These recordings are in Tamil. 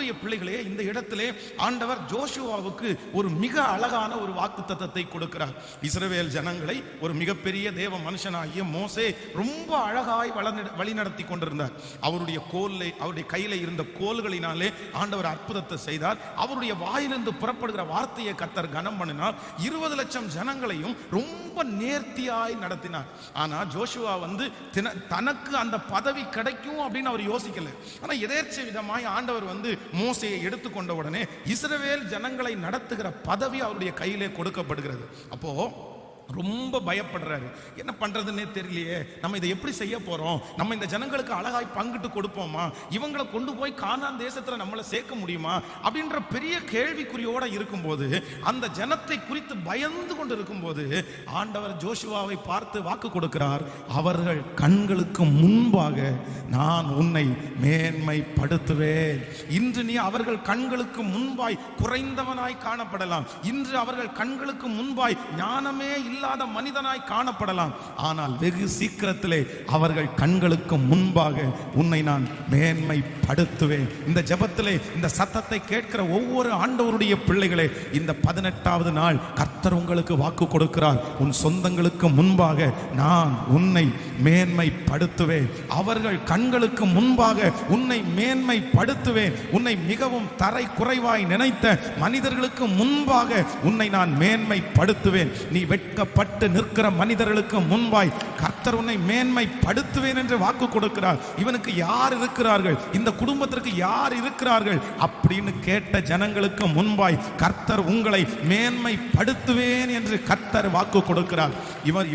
கர்த்தருடைய பிள்ளைகளே, இந்த இடத்திலே ஆண்டவர் ஜோஷுவாவுக்கு ஒரு மிக அழகான ஒரு வாக்குத்தத்தத்தை கொடுக்கிறார். இஸ்ரவேல் ஜனங்களை ஒரு மிகப்பெரிய தேவ மனுஷனாகிய மோசே ரொம்ப அழகாய் வழி நடத்தி கொண்டிருந்தார். அவருடைய கையில இருந்த கோல்களினாலே ஆண்டவர் அற்புதத்தை செய்தார். அவருடைய வாயிலிருந்து புறப்படுகிற வார்த்தையை கர்த்தர் கனம் பண்ணினார். 20 லட்சம் ஜனங்களையும் ரொம்ப நேர்த்தியாய் நடத்தினார். ஆனா ஜோஷுவா தனக்கு அந்த பதவி கிடைக்கும் அப்படின்னு அவர் யோசிக்கல. ஆனா எதேர்ச்சை விதமாய் ஆண்டவர் மோசேயை எடுத்துக்கொண்ட உடனே இஸ்ரவேல் ஜனங்களை நடத்துகிற பதவி அவருடைய கையிலே கொடுக்கப்படுகிறது. அப்போ ரொம்ப பயப்படுறாரு. என்ன பண்றதுன்னே தெரியலையே, நம்ம இதை எப்படி செய்ய போறோம், நம்ம இந்த ஜனங்களுக்கு அழகாய் பங்கிட்டு கொடுப்போமா, இவங்களை கொண்டு போய் கானான் தேசத்துல நம்மளை சேர்க்க முடியுமா அப்படின்ற பெரிய கேள்விக்குறியோட இருக்கும்போது, அந்த ஜனத்தை குறித்து பயந்து கொண்டு இருக்கும்போது ஆண்டவர் ஜோஷுவாவை பார்த்து வாக்கு கொடுக்கிறார். அவர்கள் கண்களுக்கு முன்பாக நான் உன்னை மேன்மைப்படுத்துவேன். இன்று நீ அவர்கள் கண்களுக்கு முன்பாய் குறைந்தவனாய் காணப்படலாம், இன்று அவர்கள் கண்களுக்கு முன்பாய் ஞானமே இல்லாத மனிதனாய் காணப்படலாம், ஆனால் வெகு சீக்கிரத்திலே அவர்கள் கண்களுக்கு முன்பாக உன்னை நான் மேன்மைப்படுத்துவேன். இந்த ஜெபத்திலே இந்த சத்தத்தை கேட்கிற ஒவ்வொரு ஆண்டவருடைய பிள்ளைகளே, இந்த 18வது நாள் கர்த்தர் உங்களுக்கு வாக்கு கொடுக்கிறார். உன் சொந்தங்களுக்கு முன்பாக நான் உன்னை மேன்மைப்படுத்துவேன். அவர்கள் கண்களுக்கு முன்பாக உன்னை மேன்மைப்படுத்துவேன். உன்னை மிகவும் தரை குறைவாய் நினைத்த மனிதர்களுக்கு முன்பாக உன்னை நான் மேன்மைப்படுத்துவேன். நீ வெட்கப்பட்டு நிற்கிற மனிதர்களுக்கு முன்பாய் கர்த்தர் உன்னை மேன்மைப்படுத்துவேன் என்று வாக்கு கொடுக்கிறார். இவனுக்கு யார் இருக்கிறார்கள், இந்த குடும்பத்திற்கு யார் இருக்கிறார்கள் அப்படின்னு கேட்ட ஜனங்களுக்கு முன்பாய் கர்த்தர் உங்களை மேன்மைப்படுத்துவேன் என்று கர்த்தர் வாக்கு கொடுக்கிறார்.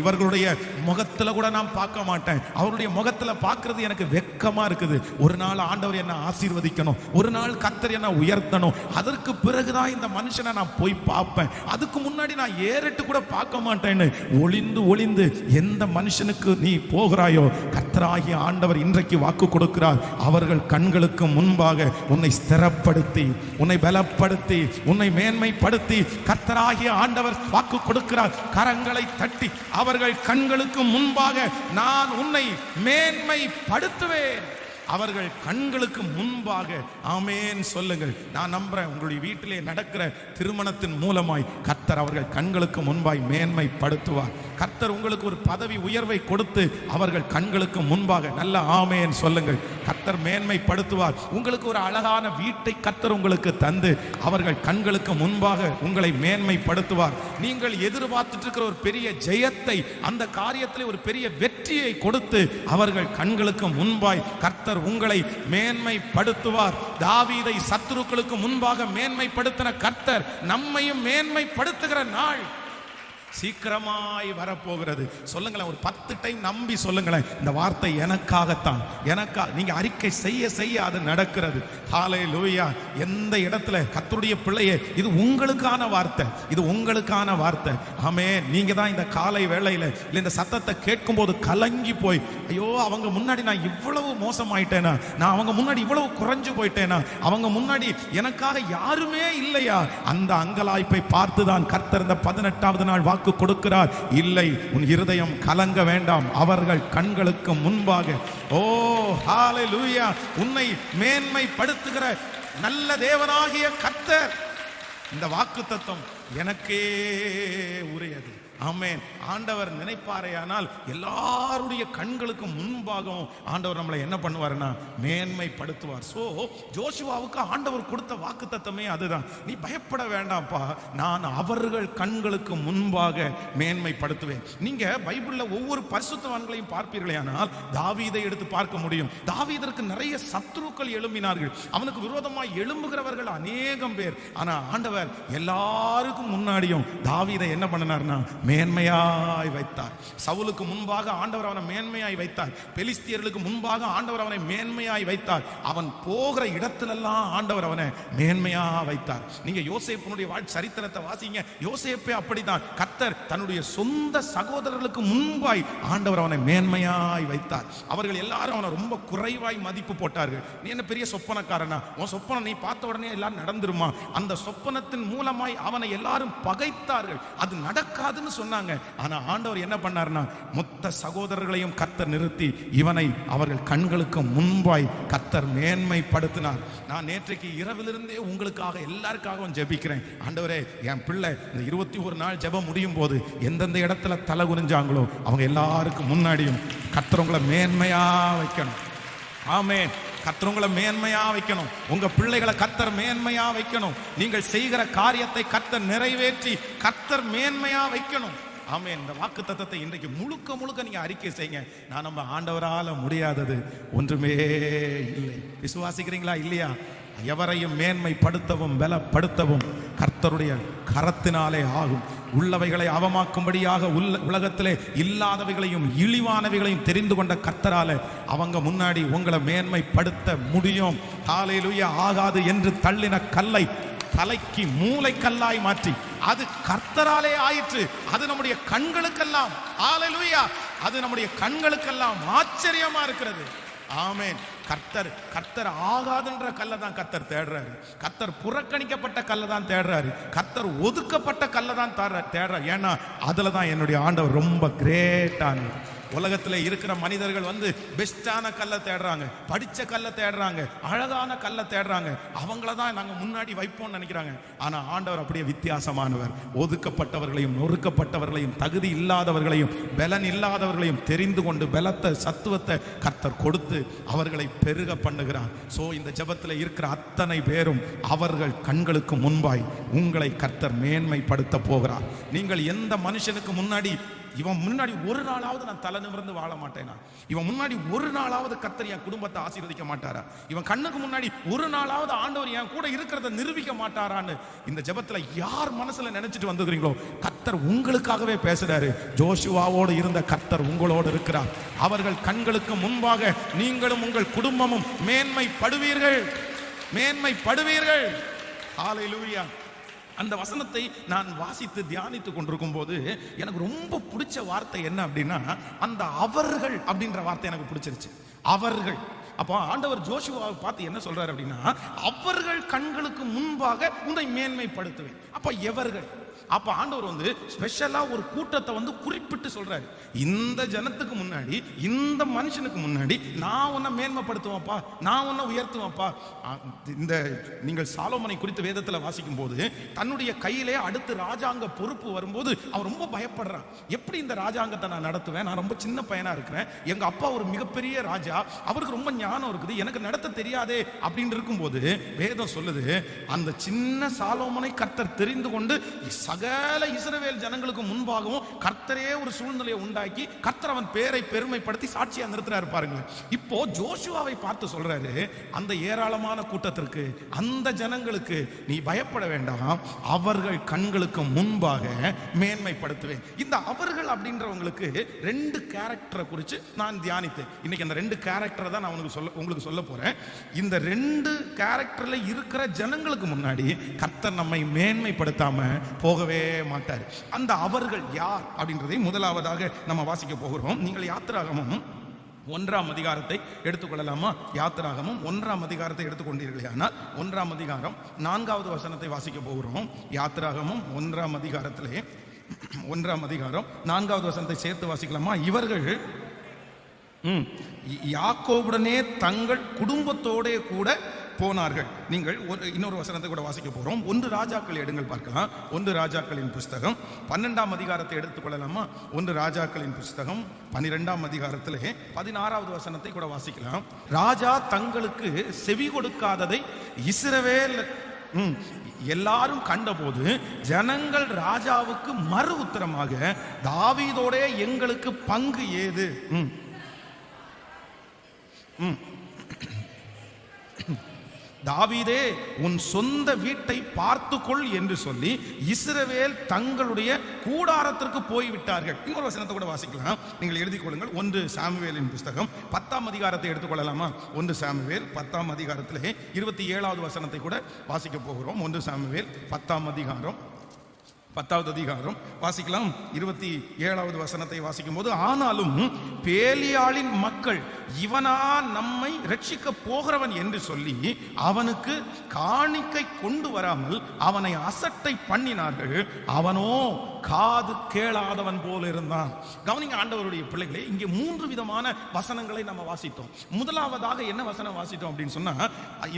இவர்களுடைய முகத்துல கூட நான் பார்க்க மாட்டேன், அவருடைய முகத்துல பார்க்கிறது எனக்கு வெட்கமா இருக்குது. ஒரு நாள் ஆண்டவர் என்ன ஆசீர்வதிக்கணும், ஒரு நாள் கர்த்தர் என்ன உயர்த்தணும், அதற்கு பிறகுதான் இந்த மனுஷனை நான் போய் பார்ப்பேன், அதுக்கு முன்னாடி நான் ஏறிட்டு கூட பார்க்க மாட்டேன்னு ஒளிந்து ஒளிந்து எந்த மனுஷனுக்கு நீ போகிறாயோ, கர்த்தராகிய ஆண்டவர் இன்றைக்கு வாக்கு கொடுக்கிறார். அவர்கள் கண்களுக்கு முன்பாக உன்னை ஸ்திரப்படுத்தி, உன்னை பலப்படுத்தி, உன்னை மேன்மைப்படுத்தி கர்த்தராகிய ஆண்டவர் வாக்கு கொடுக்கிறார். கரங்களை தட்டி அவர்கள் கண்களுக்கு முன்பாக நான் உன்னை மேன்மைப்படுத்துவேன். அவர்கள் கண்களுக்கு முன்பாக ஆமென் சொல்லுங்கள். நான் நம்புறேன் உங்களுடைய வீட்டிலே நடக்கிற திருமணத்தின் மூலமாய் கர்த்தர் அவர்கள் கண்களுக்கு முன்பாய் மேன்மைப்படுத்துவார். கர்த்தர் உங்களுக்கு ஒரு பதவி உயர்வை கொடுத்து அவர்கள் கண்களுக்கு முன்பாக நல்ல ஆமென் சொல்லுங்கள். கர்த்தர் மேன்மைப்படுத்துவார். உங்களுக்கு ஒரு அழகான வீட்டை கர்த்தர் உங்களுக்கு தந்து அவர்கள் கண்களுக்கு முன்பாக உங்களை மேன்மைப்படுத்துவார். நீங்கள் எதிர்பார்த்துட்டு இருக்கிற ஒரு பெரிய ஜெயத்தை, அந்த காரியத்தில் ஒரு பெரிய வெற்றியை கொடுத்து அவர்கள் கண்களுக்கு முன்பாய் கர்த்தர் உங்களை மேன்மைப்படுத்துவார். தாவீதை சத்துருக்களுக்கு முன்பாக மேன்மைப்படுத்தின கர்த்தர் நம்மையும் மேன்மைப்படுத்துகிற நாள் சீக்கிரமாய் வரப்போகிறது. சொல்லுங்களேன், ஒரு 10 டைம் நம்பி சொல்லுங்களேன், இந்த வார்த்தை எனக்காகத்தான். நீங்க அறிக்கை செய்ய செய்ய அது நடக்கிறது. ஹல்லேலூயா. எந்த இடத்துல கர்த்தருடைய பிள்ளையே, இது உங்களுக்கான வார்த்தை, இது உங்களுக்கான வார்த்தை. ஆமென். நீங்க தான் இந்த காலை வேளையில இல்ல இந்த சத்தத்தை கேட்கும் போது கலங்கி போய், ஐயோ அவங்க முன்னாடி நான் இவ்வளவு மோசமாயிட்டேனா, நான் அவங்க முன்னாடி இவ்வளவு குறைஞ்சு போயிட்டேனா, அவங்க முன்னாடி எனக்காக யாருமே இல்லையா, அந்த அங்கலாய்ப்பை பார்த்துதான் கர்த்தர் இந்த 18வது நாள் வாக்கு கொடுக்கிறார். இல்லை, உன் இருதயம் கலங்க வேண்டாம். அவர்கள் கண்களுக்கு முன்பாக ஓ ஹல்லேலூயா உன்னை மேன்மைப்படுத்துகிற நல்ல தேவனாகிய கர்த்தர். இந்த வாக்குத்தத்தம் எனக்கே உரியது. ஆமென். ஆண்டவர் நினைப்பாரேயானால் எல்லாருடைய கண்களுக்கு முன்பாகவும் ஆண்டவர் நம்மளை என்ன பண்ணுவார்னா மேன்மைப்படுத்துவார். சோ ஜோஷுவாவுக்கு ஆண்டவர் கொடுத்த வாக்குத்தத்தமே அதுதான். நீ பயப்பட வேண்டாம்ப்பா, நான் அவர்கள் கண்களுக்கு முன்பாக மேன்மைப்படுத்துவேன். நீங்க பைபிள்ல ஒவ்வொரு பரிசுத்தவான்களையும் பார்ப்பீர்களேயானால் தாவீதை எடுத்து பார்க்க முடியும். தாவீதற்கு நிறைய சத்துருக்கள் எழும்பினார்கள், அவனுக்கு விரோதமாய் எழும்புகிறவர்கள் அநேகம் பேர். ஆனா ஆண்டவர் எல்லாருக்கும் முன்னாடியும் தாவீதை என்ன பண்ணினார்னா மேன்மையாய் வைத்தார். சவுலுக்கு முன்பாக ஆண்டவர் அவனை மேன்மையாய் வைத்தார். பெலிஸ்தியர்களுக்கு முன்பாக ஆண்டவர் அவனை மேன்மையாய் வைத்தார். அவன் போகிற இடத்திலெல்லாம் ஆண்டவர் அவனை மேன்மையா வைத்தார். நீங்க யோசேப்பினுடைய சரித்திரத்தை வாசிங்க. யோசேப்பே அப்படித்தான். கர்த்தர் தன்னுடைய சொந்த சகோதரர்களுக்கு முன்பாய் ஆண்டவர் அவனை மேன்மையாய் வைத்தார். அவர்கள் எல்லாரும் அவனை ரொம்ப குறைவாய் மதிப்பு போட்டார்கள். நீ என்ன பெரிய சொப்பனக்காரனா, உன் சொப்பனம் நீ பார்த்த உடனே எல்லாம் நடந்துருமா? அந்த சொப்பனத்தின் மூலமாய் அவனை எல்லாரும் பகைத்தார்கள். அது நடக்காதுன்னு சொன்னாங்க. ஆனா ஆண்டவர் என்ன பண்ணார்னா மொத்த சகோதரர்களையும் கர்த்தர் நிறுத்தி இவனை அவர்கள் கண்களுக்கு முன்பாய் கர்த்தர் மேன்மைப்படுத்தினார். நான் நேற்றைக்கு இரவிலிருந்தே உங்களுக்காக எல்லாருக்காகவும் ஜெபிக்கிறேன். ஆண்டவரே, என் பிள்ளை இந்த 21 நாள் ஜெபம் முடியும் போது எந்தெந்த இடத்துல தலை குனிஞ்சாங்களோ அவங்க எல்லாருக்கும் முன்னாடியும் கர்த்தர் உங்களை மேன்மையா வைக்கணும். ஆமென். கர்த்தர் உங்களை மேன்மையா வைக்கணும். உங்க பிள்ளைகளை கர்த்தர் மேன்மையா வைக்கணும். நீங்கள் செய்கிற காரியத்தை கர்த்தர் நிறைவேற்றி கர்த்தர் மேன்மையா வைக்கணும். ஆமென். இந்த வாக்குத்தத்தத்தை இன்றைக்கு முழுக்க முழுக்க நீங்க அறிக்கை செய்யுங்க. நான் நம்ம ஆண்டவரால முடியாதது ஒன்றுமே இல்லை. விசுவாசிக்கிறீங்களா இல்லையா? எவரையும் மேன்மைப்படுத்தவும் பலப்படுத்தவும் கர்த்தருடைய கரத்தினாலே ஆகும். உள்ளவைகளை அவமாக்கும்படியாக உலகத்திலே இல்லாதவைகளையும் இழிவானவைகளையும் தெரிந்து கொண்ட கர்த்தரால அவங்க முன்னாடி உங்களை மேன்மைப்படுத்த முடியும். ஹல்லேலூயா. ஆகாது என்று தள்ளின கல்லை தலைக்கு மூளை கல்லாய் மாற்றி அது கர்த்தராலே ஆயிற்று. அது நம்முடைய கண்களுக்கெல்லாம், ஹல்லேலூயா, அது நம்முடைய கண்களுக்கெல்லாம் ஆச்சரியமா இருக்கிறது. ஆமென். கர்த்தர் ஆகாதுன்ற கல்லை தான் கர்த்தர் தேடுறாரு. கர்த்தர் புறக்கணிக்கப்பட்ட கல்லை தான் தேடுறாரு. கர்த்தர் ஒதுக்கப்பட்ட கல்லை தான் தேடுறாரு. ஏன்னா அதுல தான் என்னுடைய ஆண்டவர் ரொம்ப கிரேட்டானவர். உலகத்தில் இருக்கிற மனிதர்கள் பெஸ்டான கல்லை தேடுறாங்க, படிச்ச கல்லை தேடுறாங்க, அழகான கல்லை தேடுறாங்க. அவங்கள தான் நாங்க முன்னாடி வைப்போம்னு நினைக்கிறாங்க. ஆனா ஆண்டவர் அப்படியே வித்தியாசமானவர். ஒதுக்கப்பட்டவர்களையும் நொறுக்கப்பட்டவர்களையும் தகுதி இல்லாதவர்களையும் பலன் இல்லாதவர்களையும் தெரிந்து கொண்டு பலத்தை சத்துவத்தை கர்த்தர் கொடுத்து அவர்களை பெருக பண்ணுகிறார். சோ இந்த ஜெபத்தில் இருக்கிற அத்தனை பேரும் அவர்கள் கண்களுக்கு முன்பாய் உங்களை கர்த்தர் மேன்மைப்படுத்த போகிறார். நீங்கள் எந்த மனுஷனுக்கு முன்னாடி இவன் முன்னாடி ஒரு நாளாவது நான் தலை நிமிர்ந்து வாழ மாட்டேனா, இவன் முன்னாடி ஒரு நாளாவது கர்த்தர் என் குடும்பத்தை ஆசீர்வதிக்க மாட்டாரா, இவன் கண்ணுக்கு முன்னாடி ஒரு நாளாவது ஆண்டவர் என் கூட இருக்கிறத நிரூபிக்க மாட்டாரான்னு இந்த ஜெபத்துல யார் மனசுல நினைச்சிட்டு வந்துக்கிறீங்களோ கர்த்தர் உங்களுக்காகவே பேசுறாரு. ஜோஷுவாவோடு இருந்த கர்த்தர் உங்களோடு இருக்கிறார். அவர்கள் கண்களுக்கு முன்பாக நீங்களும் உங்கள் குடும்பமும் மேன்மைப்படுவீர்கள், மேன்மைப்படுவீர்கள். ஹல்லேலூயா. அந்த வசனத்தை நான் வாசித்து தியானித்துக் கொண்டிருக்கும் போது எனக்கு ரொம்ப பிடிச்ச வார்த்தை என்ன அப்படின்னா, அந்த அவர்கள் அப்படின்ற வார்த்தை எனக்கு பிடிச்சிருச்சு. அவர்கள். அப்போ ஆண்டவர் ஜோஷுவாவை பார்த்து என்ன சொல்றாரு அப்படின்னா, அவர்கள் கண்களுக்கு முன்பாக உன்னை மேன்மைப்படுத்துவேன். அப்ப எவர்கள்? அப்ப ஆண்டவர் ஸ்பெஷலா ஒரு கூட்டத்தை குறிப்பிட்டு சொல்றாரு. இந்த ஜனத்துக்கு முன்னாடி, இந்த மனுஷனுக்கு முன்னாடி நான் உன்னை மேன்மைப்படுத்துவேன்ப்பா, நான் உன்னை உயர்த்துவேன்ப்பா. இந்த நீங்கள் சாலோமனை குறித்து வேதத்தில் வாசிக்கும் போது தன்னுடைய கையிலே அடுத்து ராஜாங்க பொறுப்பு வரும்போது அவர் ரொம்ப பயப்படுறான். எப்படி இந்த ராஜாங்கத்தை நான் நடத்துவேன்? நான் ரொம்ப சின்ன பையனா இருக்கிறேன், எங்க அப்பா ஒரு மிகப்பெரிய ராஜா, அவருக்கு ரொம்ப ஞானம் இருக்குது, எனக்கு நடத்த தெரியாதே அப்படின்னு இருக்கும்போது வேதம் சொல்லுது, அந்த சின்ன சாலோமனை கர்த்தர் தெரிந்து கொண்டு சகல இஸ்ரவேல் ஜனங்களுக்கு முன்பாகவும் கர்த்தரே ஒரு சூழ்நிலையை உண்டாக்கி கர்த்தர் அவன் பேரை பெருமைப்படுத்தி சாட்சியா நிறுத்துறாரு பாருங்க. இப்போ ஜோஷுவாவை பார்த்து சொல்றாரு, அந்த ஏராளமான கூட்டத்திற்கு, அந்த ஜனங்களுக்கு நீ பயப்பட வேண்டாம், அவர்கள் கண்களுக்கு முன்பாக மேன்மைப்படுத்துவேன். இந்த அவர்கள் அப்படின்றவங்களுக்கு 2 கேரக்டரை குறித்து நான் தியானித்தேன். இன்னைக்கு அந்த 2 கேரக்டரை தான் நான் உங்களுக்கு சொல்ல போறேன். இந்த 2 கேரக்டர்ல இருக்கிற ஜனங்களுக்கு முன்னாடி கர்த்தர் நம்மை மேன்மைப்படுத்தாம போகவே மாட்டார். அந்த அவர்கள் யார் அப்படின்றதை முதலாவதாக நம்ம வாசிக்க போகிறோம். நீங்கள் யாத்திராகமம் 1ஆம் அதிகாரத்தை எடுத்துக்கொள்ளலாமா? யாத்திராகமம் 1ஆம் அதிகாரத்தை எடுத்துக்கொண்டீர்களே ஆனால் 1ஆம் அதிகாரம் 4வது வசனத்தை வாசிக்க போகிறோம். யாத்திராகமம் 1ஆம் அதிகாரத்திலே 1ஆம் அதிகாரம் 4வது வசனத்தை சேர்த்து வாசிக்கலாமா? இவர்கள் யாக்கோபுடனே தங்கள் குடும்பத்தோட கூட போனார்கள். நீங்கள் இன்னொரு வசனத்தை கூட வாசிக்க போறோம். 1 ராஜாக்கள் எடுங்கள் பார்க்கலாம். 1 ராஜாக்களின் புஸ்தகம் 12ஆம் அதிகாரத்தை எடுத்துக்கொள்ளலாமா? 1 ராஜாக்களின் புஸ்தகம் 12ஆம் அதிகாரத்திலே 16வது வசனத்தை கூட வாசிக்கலாம். ராஜா தங்களுக்கு செவி கொடுக்காததை இஸ்ரவேல் எல்லாரும் கண்டபோது ஜனங்கள் ராஜாவுக்கு மறு உத்தரமாக, தாவீதோட எங்களுக்கு பங்கு ஏது? தாவீதே, உன் சொந்த வீட்டை பார்த்துக்கொள் என்று சொல்லி இஸ்ரவேல் தங்களுடைய கூடாரத்திற்கு போய்விட்டார்கள். இன்னொரு வசனத்தை கூட வாசிக்கலாம், நீங்கள் எழுதிக் கொள்ளுங்கள். 1 சாமுவேலின் புஸ்தகம் 10ஆம் அதிகாரத்தை எடுத்துக்கொள்ளலாமா? 1 சாமுவேல் 10ஆம் அதிகாரத்திலே 27வது வசனத்தை கூட வாசிக்க போகிறோம். 1 சாமுவேல் 10ஆம் அதிகாரம் 10வது அதிகாரம் வாசிக்கலாம். 27வது வசனத்தை வாசிக்கும் போது, ஆனாலும் பேலியாளின் மக்கள் இவனா நம்மை ரட்சிக்க போகிறவன் என்று சொல்லி அவனுக்கு காணிக்கை கொண்டு வராமல் அவனை அசட்டை பண்ணினார்கள். அவனோ காது கேளாதவன் போல இருந்தான். கவனிங்க ஆண்டவருடைய பிள்ளைகளே, இங்கே 3 விதமான வசனங்களை நம்ம வாசித்தோம். முதலாவதாக என்ன வசனம் வாசித்தோம் அப்படின்னு சொன்னா,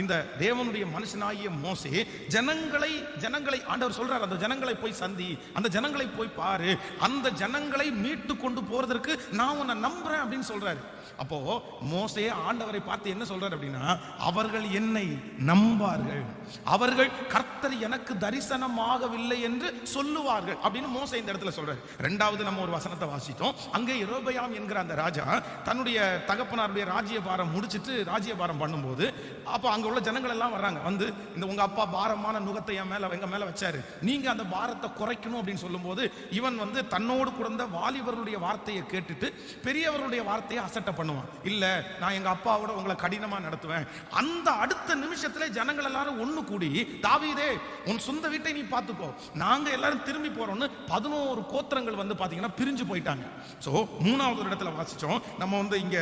இந்த தேவனுடைய மனுஷனாகிய மோசே ஜனங்களை ஆண்டவர் சொல்றார், அந்த ஜனங்களை போய் சந்தி, அந்த ஜனங்களை போய் பாரு, அந்த ஜனங்களை மீட்டு கொண்டு போறதற்கு நான் உன்னை நம்புறேன் அப்படின்னு சொல்றாரு. அப்போ மோசே ஆண்டவரை பார்த்து என்ன சொல்றாரு அப்படின்னா, அவர்கள் என்னை நம்பார்கள், அவர்கள் கர்த்தர் எனக்கு தரிசனமாகவில்லை என்று சொல்லுவார்கள் அப்படின்னு மோசே இந்த இடத்துல சொல்றாரு. இரண்டாவது நம்ம ஒரு வசனத்தை வாசித்தோம். அங்கே யெரொபெயாம் என்கிற அந்த ராஜா தன்னுடைய தகப்பனாருடைய ராஜ்யபாரம் முடிச்சிட்டு ராஜ்யபாரம் பண்ணும்போது, அப்போ அங்க உள்ள ஜனங்கள் எல்லாம் வர்றாங்க. வந்து இந்த உங்க அப்பா பாரமான நுகத்தை எங்க மேல வச்சாரு, நீங்க அந்த பாரத்தை குறைக்கணும் அப்படின்னு சொல்லும்போது, இவன் வந்து தன்னோடு குறைந்த வாலிபர்களுடைய வார்த்தையை கேட்டுட்டு பெரியவர்களுடைய வார்த்தையை அசட்டை பண்ணுவான். இல்ல, நான் எங்க அப்பாவோட உங்களை கடினமா நடத்துவேன். அந்த அடுத்த நிமிஷத்துல ஜனங்கள் எல்லாரும் ஒண்ணு கூடி, தாவீதே உன் சொந்த வீட்டை நீ பார்த்துக்கோ, நாங்க எல்லாரும் திரும்பி போறோம்னு 11 கோத்திரங்கள் வந்து பாத்தீங்கன்னா பிரிஞ்சு போயிட்டாங்க. சோ 3வது ஒரு இடத்துல வாசிச்சோம் நம்ம வந்து இங்க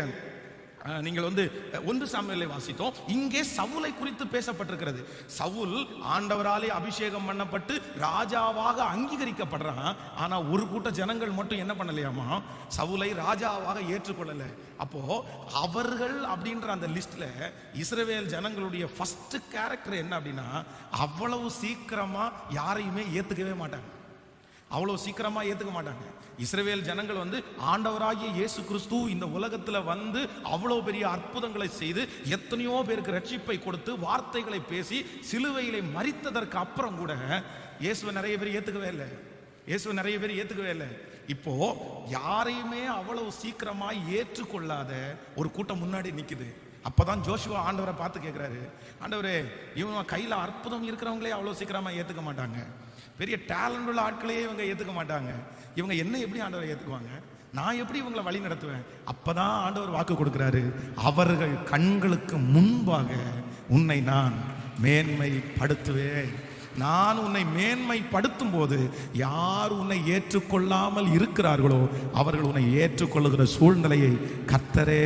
நீங்கள் வந்து 1 சாமுவேலை வாசித்தோம். இங்கே சவுலை குறித்து பேசப்பட்டிருக்கிறது. சவுல் ஆண்டவராலே அபிஷேகம் பண்ணப்பட்டு ராஜாவாக அங்கீகரிக்கப்படுறான். ஆனா ஒரு கூட்ட ஜனங்கள் மட்டும் என்ன பண்ணலையாமா, சவுலை ராஜாவாக ஏற்றுக்கொள்ளல. அப்போ அவர்கள் அப்படின்ற அந்த லிஸ்ட்ல இஸ்ரவேல் ஜனங்களுடைய ஃபர்ஸ்ட் கேரக்டர் என்ன அப்படின்னா, அவ்வளவு சீக்கிரமா யாரையுமே ஏத்துக்கவே மாட்டாங்க, அவ்வளவு சீக்கிரமா ஏத்துக்க மாட்டாங்க. இஸ்ரவேல் ஜனங்கள் வந்து ஆண்டவராகிய இயேசு கிறிஸ்து இந்த உலகத்துல வந்து அவ்வளவு பெரிய அற்புதங்களை செய்து எத்தனையோ பேருக்கு ரட்சிப்பை கொடுத்து வார்த்தைகளை பேசி சிலுவையிலே மரித்ததற்கு அப்புறம் கூட இயேசுவை நிறைய பேர் ஏத்துக்கவே இல்லை. இப்போ யாரையுமே அவ்வளவு சீக்கிரமா ஏற்றுக்கொள்ளாத ஒரு கூட்டம் முன்னாடி நிக்குது. அப்பதான் ஜோஷுவா ஆண்டவரை பார்த்து கேட்கிறாரு, ஆண்டவரே இவங்க கையில அற்புதம் இருக்கிறவங்களே அவ்வளவு சீக்கிரமா ஏத்துக்க மாட்டாங்க, பெரிய டேலண்ட் உள்ள ஆட்களையே இவங்க ஏத்துக்க மாட்டாங்க, இவங்க என்ன எப்படி ஆண்டவரை ஏத்துக்குவாங்க, நான் எப்படி இவங்களை வழி நடத்துவேன்? அப்பதான் ஆண்டவர் வாக்கு கொடுக்கிறாரு, அவர்கள் கண்களுக்கு முன்பாக உன்னை நான் மேன்மைப்படுத்துவேன். நான் உன்னை மேன்மைப்படுத்தும் போது யார் உன்னை ஏற்றுக்கொள்ளாமல் இருக்கிறார்களோ அவர்கள் உன்னை ஏற்றுக்கொள்ளுகிற சூழ்நிலையை கர்த்தரே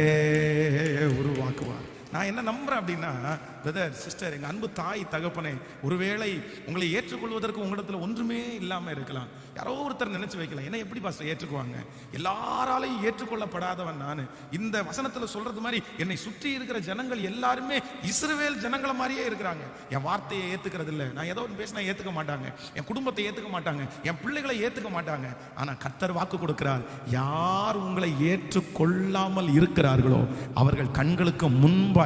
உருவாக்குவார். நான் என்ன நம்புறேன் அப்படின்னா, பிரதர் சிஸ்டர், எங்க அன்பு தாய் தகப்பனே, ஒருவேளை உங்களை ஏற்றுக்கொள்வதற்கு உங்களிடத்துல ஒன்றுமே இல்லாம இருக்கலாம். யாரோ ஒருத்தர் நினைச்சு வைக்கலாம், என்ன எப்படி பாஸ்டர் ஏற்றுக்குவாங்க, எல்லாராலையும் ஏற்றுக்கொள்ளப்படாதவன் நான். இந்த வசனத்துல சொல்றது மாதிரி என்னை சுற்றி இருக்கிற ஜனங்கள் எல்லாருமே இஸ்ரவேல் ஜனங்களை மாதிரியே இருக்கிறாங்க. என் வார்த்தையை ஏத்துக்கிறது இல்லை, நான் ஏதோ பேசினா ஏத்துக்க மாட்டாங்க, என் குடும்பத்தை ஏத்துக்க மாட்டாங்க, என் பிள்ளைகளை ஏத்துக்க மாட்டாங்க. ஆனா கர்த்தர் வாக்கு கொடுக்கிறார், யார் உங்களை ஏற்றுக்கொள்ளாமல் இருக்கிறார்களோ அவர்கள் கண்களுக்கு முன்பாய்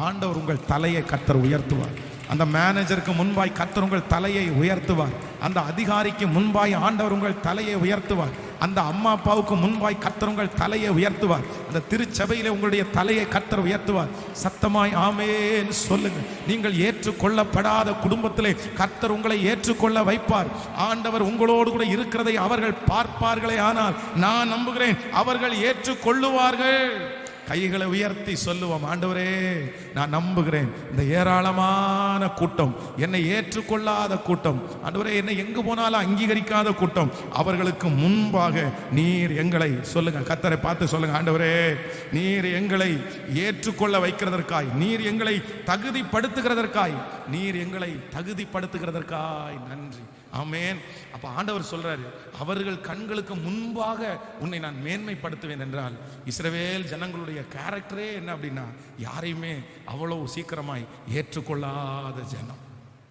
ஆண்டவர் உங்கள் தலையை கர்த்தர் உயர்த்துவார். அந்த மேனேஜருக்கு முன்பாய் கர்த்தர் உங்கள் தலையை உயர்த்துவார். அந்த அதிகாரிக்கு முன்பாய் ஆண்டவர் உங்கள் தலையை உயர்த்துவார். அந்த அம்மா அப்பாவுக்கு முன்பாய் கர்த்தர் உங்கள் தலையை உயர்த்துவார். அந்த திருச்சபையிலே உங்களுடைய தலையை கர்த்தர் உயர்த்துவார். சத்தமாய் ஆமென் சொல்லுங்க. நீங்கள் ஏற்றுக்கொள்ளப்படாத குடும்பத்திலே கர்த்தர் உங்களை ஏற்றுக்கொள்ள வைப்பார். ஆண்டவர் உங்களோடு கூட இருக்கிறதை அவர்கள் பார்ப்பார்களே, ஆனால் நான் நம்புகிறேன் அவர்கள் ஏற்றுக்கொள்ளுவார்கள். கைகளை உயர்த்தி சொல்லுவோம், ஆண்டவரே நான் நம்புகிறேன் இந்த ஏராளமான கூட்டம், என்னை ஏற்றுக்கொள்ளாத கூட்டம், ஆண்டவரே என்னை எங்கு போனாலும் அங்கீகரிக்காத கூட்டம், அவர்களுக்கு முன்பாக நீர் எங்களை சொல்லுங்க, கர்த்தரை பார்த்து சொல்லுங்க, ஆண்டவரே நீர் எங்களை ஏற்றுக்கொள்ள வைக்கிறதற்காய், நீர் எங்களை தகுதிப்படுத்துகிறதற்காய், நீர் எங்களை தகுதிப்படுத்துகிறதற்காய் நன்றி. ஆமென். அப்ப ஆண்டவர் சொல்றாரு, அவர்கள் கண்களுக்கு முன்பாக உன்னை நான் மேன்மைப்படுத்துவேன் என்றால், இஸ்ரவேல் ஜனங்களுடைய கேரக்டரே என்ன அப்படின்னா, யாரையுமே அவ்வளவு சீக்கிரமாய் ஏற்றுக்கொள்ளாத ஜனம்,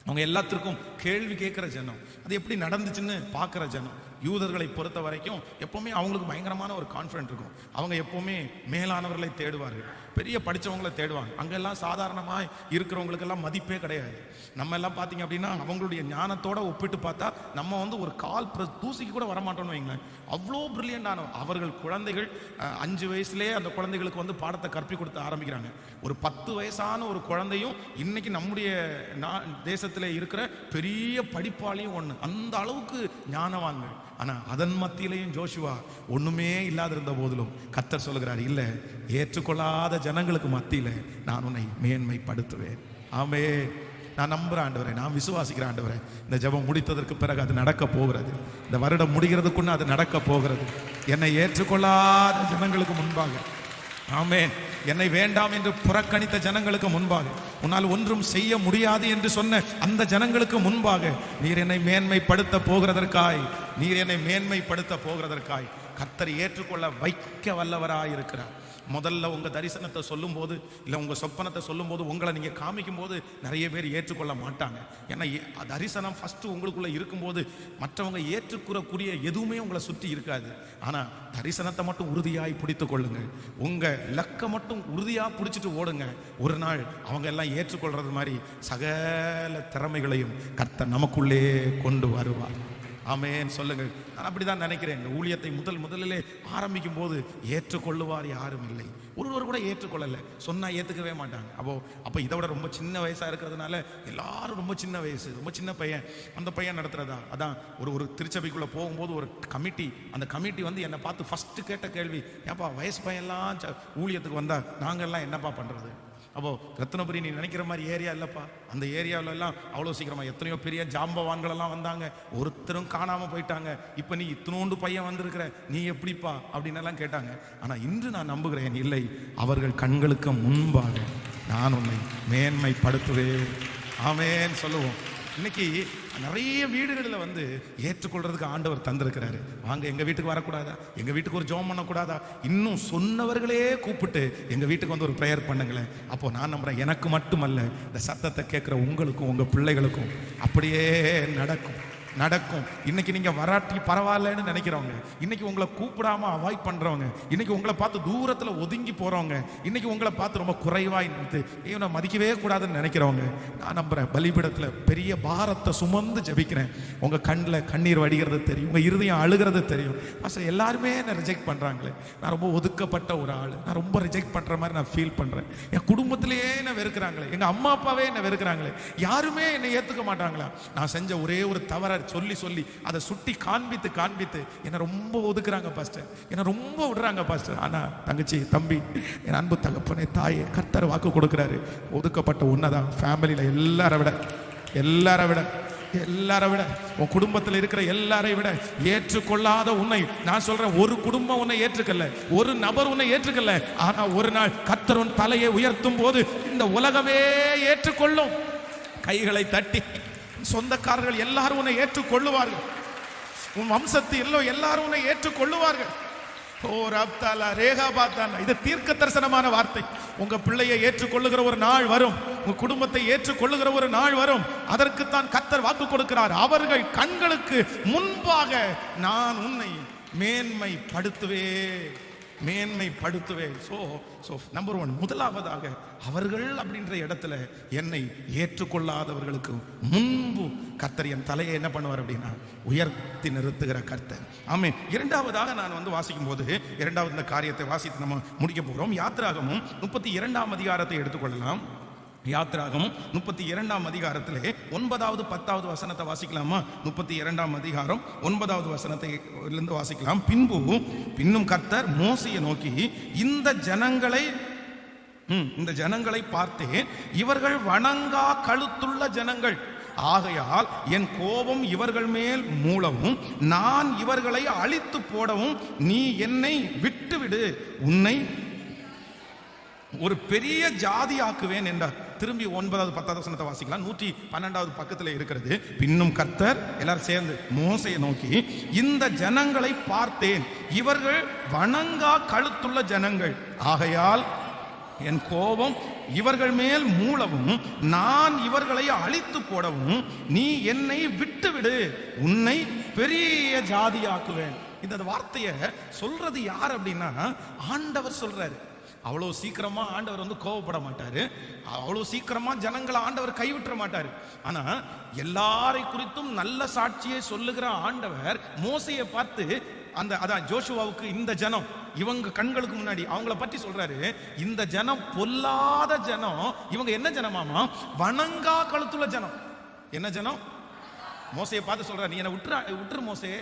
அவங்க எல்லாத்திற்கும் கேள்வி கேட்கிற ஜனம், அது எப்படி நடந்துச்சுன்னு பார்க்கிற ஜனம். யூதர்களை பொறுத்த வரைக்கும் எப்பவுமே அவங்களுக்கு பயங்கரமான ஒரு கான்ஃபிடென்ட் இருக்கும். அவங்க எப்பவுமே மேலானவர்களை தேடுவார்கள், பெரிய படித்தவங்களை தேடுவாங்க. அங்கெல்லாம் சாதாரணமாக இருக்கிறவங்களுக்கெல்லாம் மதிப்பே கிடையாது. நம்ம எல்லாம் பார்த்தீங்க அப்படின்னா அவங்களுடைய ஞானத்தோட ஒப்பிட்டு பார்த்தா நம்ம வந்து ஒரு கால் தூசிக்கு கூட வரமாட்டோம்னு வைங்களேன், அவ்வளோ பிரில்லியண்டான அவர்கள். குழந்தைகள் 5 வயசுலேயே அந்த குழந்தைகளுக்கு வந்து பாடத்தை கற்பிக் கொடுத்து ஆரம்பிக்கிறாங்க. ஒரு 10 வயசான ஒரு குழந்தையும் இன்னைக்கு நம்முடைய தேசத்தில் இருக்கிற பெரிய படிப்பாளியும் ஒன்று, அந்த அளவுக்கு ஞானவாங்க. ஆனால் அதன் மத்தியிலையும் ஜோஷுவா ஒன்றுமே இல்லாதிருந்த போதிலும் கர்த்தர் சொல்லுகிறார், இல்லை ஏற்றுக்கொள்ளாத ஜனங்களுக்கு மத்தியில் நான் உன்னை மேன்மைப்படுத்துவேன். ஆமே, நான் நம்புகிறேன் ஆண்டவரே, நான் விசுவாசிக்கிறேன் ஆண்டவரே. இந்த ஜெபம் முடித்ததற்கு பிறகு அது நடக்க போகிறது, இந்த வருடம் முடிகிறதுக்குன்னு அது நடக்க போகிறது. என்னை ஏற்றுக்கொள்ளாத ஜனங்களுக்கு முன்பாக ஆமென். என்னை வேண்டாம் என்று புறக்கணித்த ஜனங்களுக்கு முன்பாக, உன்னால் ஒன்றும் செய்ய முடியாது என்று சொன்ன அந்த ஜனங்களுக்கு முன்பாக நீர் என்னை மேன்மைப்படுத்த போகிறதற்காய், நீர் என்னை மேன்மைப்படுத்த போகிறதற்காய் கர்த்தர் ஏற்றுக்கொள்ள வைக்க வல்லவராய் இருக்கிறார். முதல்ல உங்க தரிசனத்தை சொல்லும் போது, இல்லை உங்க சொப்பனத்தை சொல்லும் போது, உங்களை நீங்க காமிக்கும் போது நிறைய பேர் ஏற்றுக்கொள்ள மாட்டாங்க. ஏன்னா தரிசனம் ஃபர்ஸ்ட் உங்களுக்குள்ள இருக்கும்போது மற்றவங்க ஏற்றுக்கூறக்கூடிய எதுவுமே உங்களை சுற்றி இருக்காது. ஆனா தரிசனத்தை மட்டும் உறுதியாய் பிடித்து கொள்ளுங்க, உங்க லக்க மட்டும் உறுதியா பிடிச்சிட்டு ஓடுங்க. ஒரு நாள் அவங்க எல்லாம் ஏற்றுக்கொள்றது மாதிரி சகல திறமைகளையும் கர்த்தர் நமக்குள்ளே கொண்டு வருவார். ஆமென் சொல்லுங்க. நான் அப்படிதான் நினைக்கிறேன். இந்த ஊழியத்தை முதலிலே ஆரம்பிக்கும் போது ஏற்றுக்கொள்ளுவார் யாரும் இல்லை. ஒருவர் கூட ஏற்றுக்கொள்ளலை, சொன்னா ஏத்துக்கவே மாட்டாங்க. அப்போ இதை விட ரொம்ப சின்ன வயசா இருக்கிறதுனால எல்லாரும் ரொம்ப சின்ன வயசு, ரொம்ப சின்ன பையன், அந்த பையன் நடத்துறதா. அதான் ஒரு திருச்சபைக்குள்ள போகும்போது ஒரு கமிட்டி, அந்த கமிட்டி வந்து என்னை பார்த்து ஃபர்ஸ்ட் கேட்ட கேள்வி, ஏப்பா வயசு பையன்லாம் ஊழியத்துக்கு வந்தா நாங்கெல்லாம் என்னப்பா பண்றது? அப்போ ரத்னபுரி நீ நினைக்கிற மாதிரி ஏரியா இல்லப்பா. அந்த ஏரியாவில எல்லாம் அவ்வளோ சீக்கிரமா எத்தனையோ பெரிய ஜாம்பவான்கள் எல்லாம் வந்தாங்க, ஒருத்தரும் காணாம போயிட்டாங்க. இப்ப நீ இத்தனோண்டு பையன் வந்திருக்கிற, நீ எப்படிப்பா அப்படின்னு எல்லாம் கேட்டாங்க. ஆனா இன்று நான் நம்புகிறேன், இல்லை, அவர்கள் கண்களுக்கு முன்பாக நான் உன்னை மேன்மைப்படுத்துவேன். ஆமென் சொல்லுவோம். இன்னைக்கு நிறைய வீடுகளில் வந்து ஏற்றுக்கொள்றதுக்கு ஆண்டவர் தந்திருக்கிறாரு. வாங்க எங்க வீட்டுக்கு வரக்கூடாதா, எங்க வீட்டுக்கு ஒரு ஜெபம் பண்ணக்கூடாதா, இன்னும் சொன்னவர்களே கூப்பிட்டு எங்க வீட்டுக்கு வந்து ஒரு ப்ரேயர் பண்ணுங்களேன். அப்போ நான் நம்புறேன், எனக்கு மட்டுமல்ல, இந்த சத்தத்தை கேட்குற உங்களுக்கும் உங்க பிள்ளைகளுக்கும் அப்படியே நடக்கும். இன்னைக்கு நீங்க வராட்டி பரவாயில்லன்னு நினைக்கிறவங்க, இன்னைக்கு உங்களை கூப்பிடாம அவாய்ட் பண்றவங்க, இன்னைக்கு உங்களை பார்த்து தூரத்துல ஒதுங்கி போறவங்க, இன்னைக்கு உங்களை பார்த்து ரொம்ப குறைவாய் நிறுத்து இவனை மதிக்கவே கூடாதுன்னு நினைக்கிறவங்க, நான் நம்புறேன் பலிபீடத்துல பெரிய பாரத்தை சுமந்து ஜெபிக்கிறேன். உங்க கண்ணில் கண்ணீர் வடிகிறது தெரியும், உங்க இருதயம் அழுகிறது தெரியும். மாஸ்டர் எல்லாருமே என்னை ரிஜெக்ட் பண்றாங்களே, நான் ரொம்ப ஒதுக்கப்பட்ட ஒரு ஆள், நான் ரொம்ப ரிஜெக்ட் பண்ற மாதிரி நான் ஃபீல் பண்றேன். என் குடும்பத்திலேயே என்ன வெறுக்கிறாங்களே, எங்க அம்மா அப்பாவே என்ன வெறுக்கிறாங்களே, யாருமே என்னை ஏத்துக்க மாட்டாங்களா? நான் செஞ்ச ஒரே ஒரு தவற சொல்லி அதை சுட்டி காண்பித்து என்ன ரொம்ப ஒதுக்குறாங்க பாஸ்டர், என்ன ரொம்ப விடுறாங்க பாஸ்டர். ஆனா தங்கச்சி, தம்பி, என் அன்பு தகப்பனே, தாயே, கர்த்தர் வாக்கு கொடுக்கிறாரு, ஒதுக்கப்பட்ட உன்னதான் ஃபேமிலியில எல்லாரை விட உன் குடும்பத்தில் இருக்கிற எல்லாரை விட ஏற்றுக்கொள்ளாத உன்னை நான் சொல்றேன், ஒரு குடும்பம் உன்னை ஏற்றுக்கல, ஒரு நபர் உன்னை ஏற்றுக்கல. ஆனா ஒரு நாள் கர்த்தர் உன் தலையை உயர்த்தும் போது இந்த உலகமே ஏற்றுக்கொள்ளும். கைகளை தட்டி சொந்தக்காரர்கள் எல்லாரும் உன்னை ஏற்றுக்கொள்ளுவார்கள், உன் வம்சத்தில் எல்லாரும் உன்னை ஏற்றுக்கொள்ளுவார்கள். ஓ ரப்தாலா ரேகா பாத்தாலா, இது தீர்க்க தரிசனமான வார்த்தை. உங்க பிள்ளையை ஏற்றுக்கொள்ளுகிற ஒரு நாள் வரும், உங்க குடும்பத்தை ஏற்றுக்கொள்ளுகிற ஒரு நாள் வரும். அதற்குத்தான் கர்த்தர் வாக்கு கொடுக்கிறார். அவர்கள் கண்களுக்கு முன்பாக நான் உன்னை மேன்மைப்படுத்துவேன். ஸோ நம்பர் 1, முதலாவதாக அவர்கள் அப்படின்ற இடத்துல என்னை ஏற்றுக்கொள்ளாதவர்களுக்கு முன்பு கர்த்தர் என் தலையை என்ன பண்ணுவார் அப்படின்னா உயர்த்தி நிறுத்துகிற கர்த்தர். ஆமென். இரண்டாவதாக நான் வந்து வாசிக்கும் போது, இரண்டாவது இந்த காரியத்தை வாசித்து நம்ம முடிக்க போகிறோம். யாத்திராகமும் 32ஆம் அதிகாரத்தை எடுத்துக்கொள்ளலாம். யாத்திராகமும் 32ஆம் அதிகாரத்திலே 9வது 10வது வசனத்தை வாசிக்கலாமா? 32ஆம் அதிகாரம் 9வது வசனத்திலிருந்து வாசிக்கலாம். பின்னும் கர்த்தர் மோசேயை நோக்கி, இந்த ஜனங்களை பார்த்தேன், இவர்கள் வணங்கா கழுத்துள்ள ஜனங்கள், ஆகையால் என் கோபம் இவர்கள் மேல் மூளவும் நான் இவர்களை அழித்து போடவும் நீ என்னை விட்டுவிடு, உன்னை ஒரு பெரிய ஜாதி ஆக்குவேன் என்றார். திரும்பி 9வது 10வது வசனத்தை வாசிக்கலாம். 112வது பக்கத்தில் இருக்கிறது. பின்னும் கர்த்தர் எல்லாரும் சேர்ந்து மோசேயை நோக்கி, இந்த ஜனங்களை பார்த்தேன், இவர்கள் வணங்கா கழுத்துள்ள ஜனங்கள், ஆகையால் என் கோபம் இவர்கள் மேல் மூளவும் நான் இவர்களை அழித்து போடவும் நீ என்னை விட்டுவிடு, உன்னை பெரிய ஜாதியாக்குவேன். இந்த வார்த்தையை சொல்றது யார் அப்படின்னா ஆண்டவர் சொல்றாரு. அவ்வளோ சீக்கிரமா ஆண்டவர் வந்து கோபப்பட மாட்டாரு, அவ்வளோ சீக்கிரமா ஜனங்களை ஆண்டவர் கைவிட்ட மாட்டாரு. ஆனா எல்லாரை குறித்தும் நல்ல சாட்சியை சொல்லுகிற ஆண்டவர் மோசேயை பார்த்து அதான் ஜோஷுவாவுக்கு, இந்த ஜனம் இவங்க கண்களுக்கு முன்னாடி அவங்கள பற்றி சொல்றாரு, இந்த ஜனம் பொல்லாத ஜனம், இவங்க என்ன ஜனமாமா? வணங்கா கழுத்துள்ள ஜனம். என்ன ஜனம்? மோசையை பார்த்து சொல்றாரு, நீ என்ன விட்டுரு மோசே,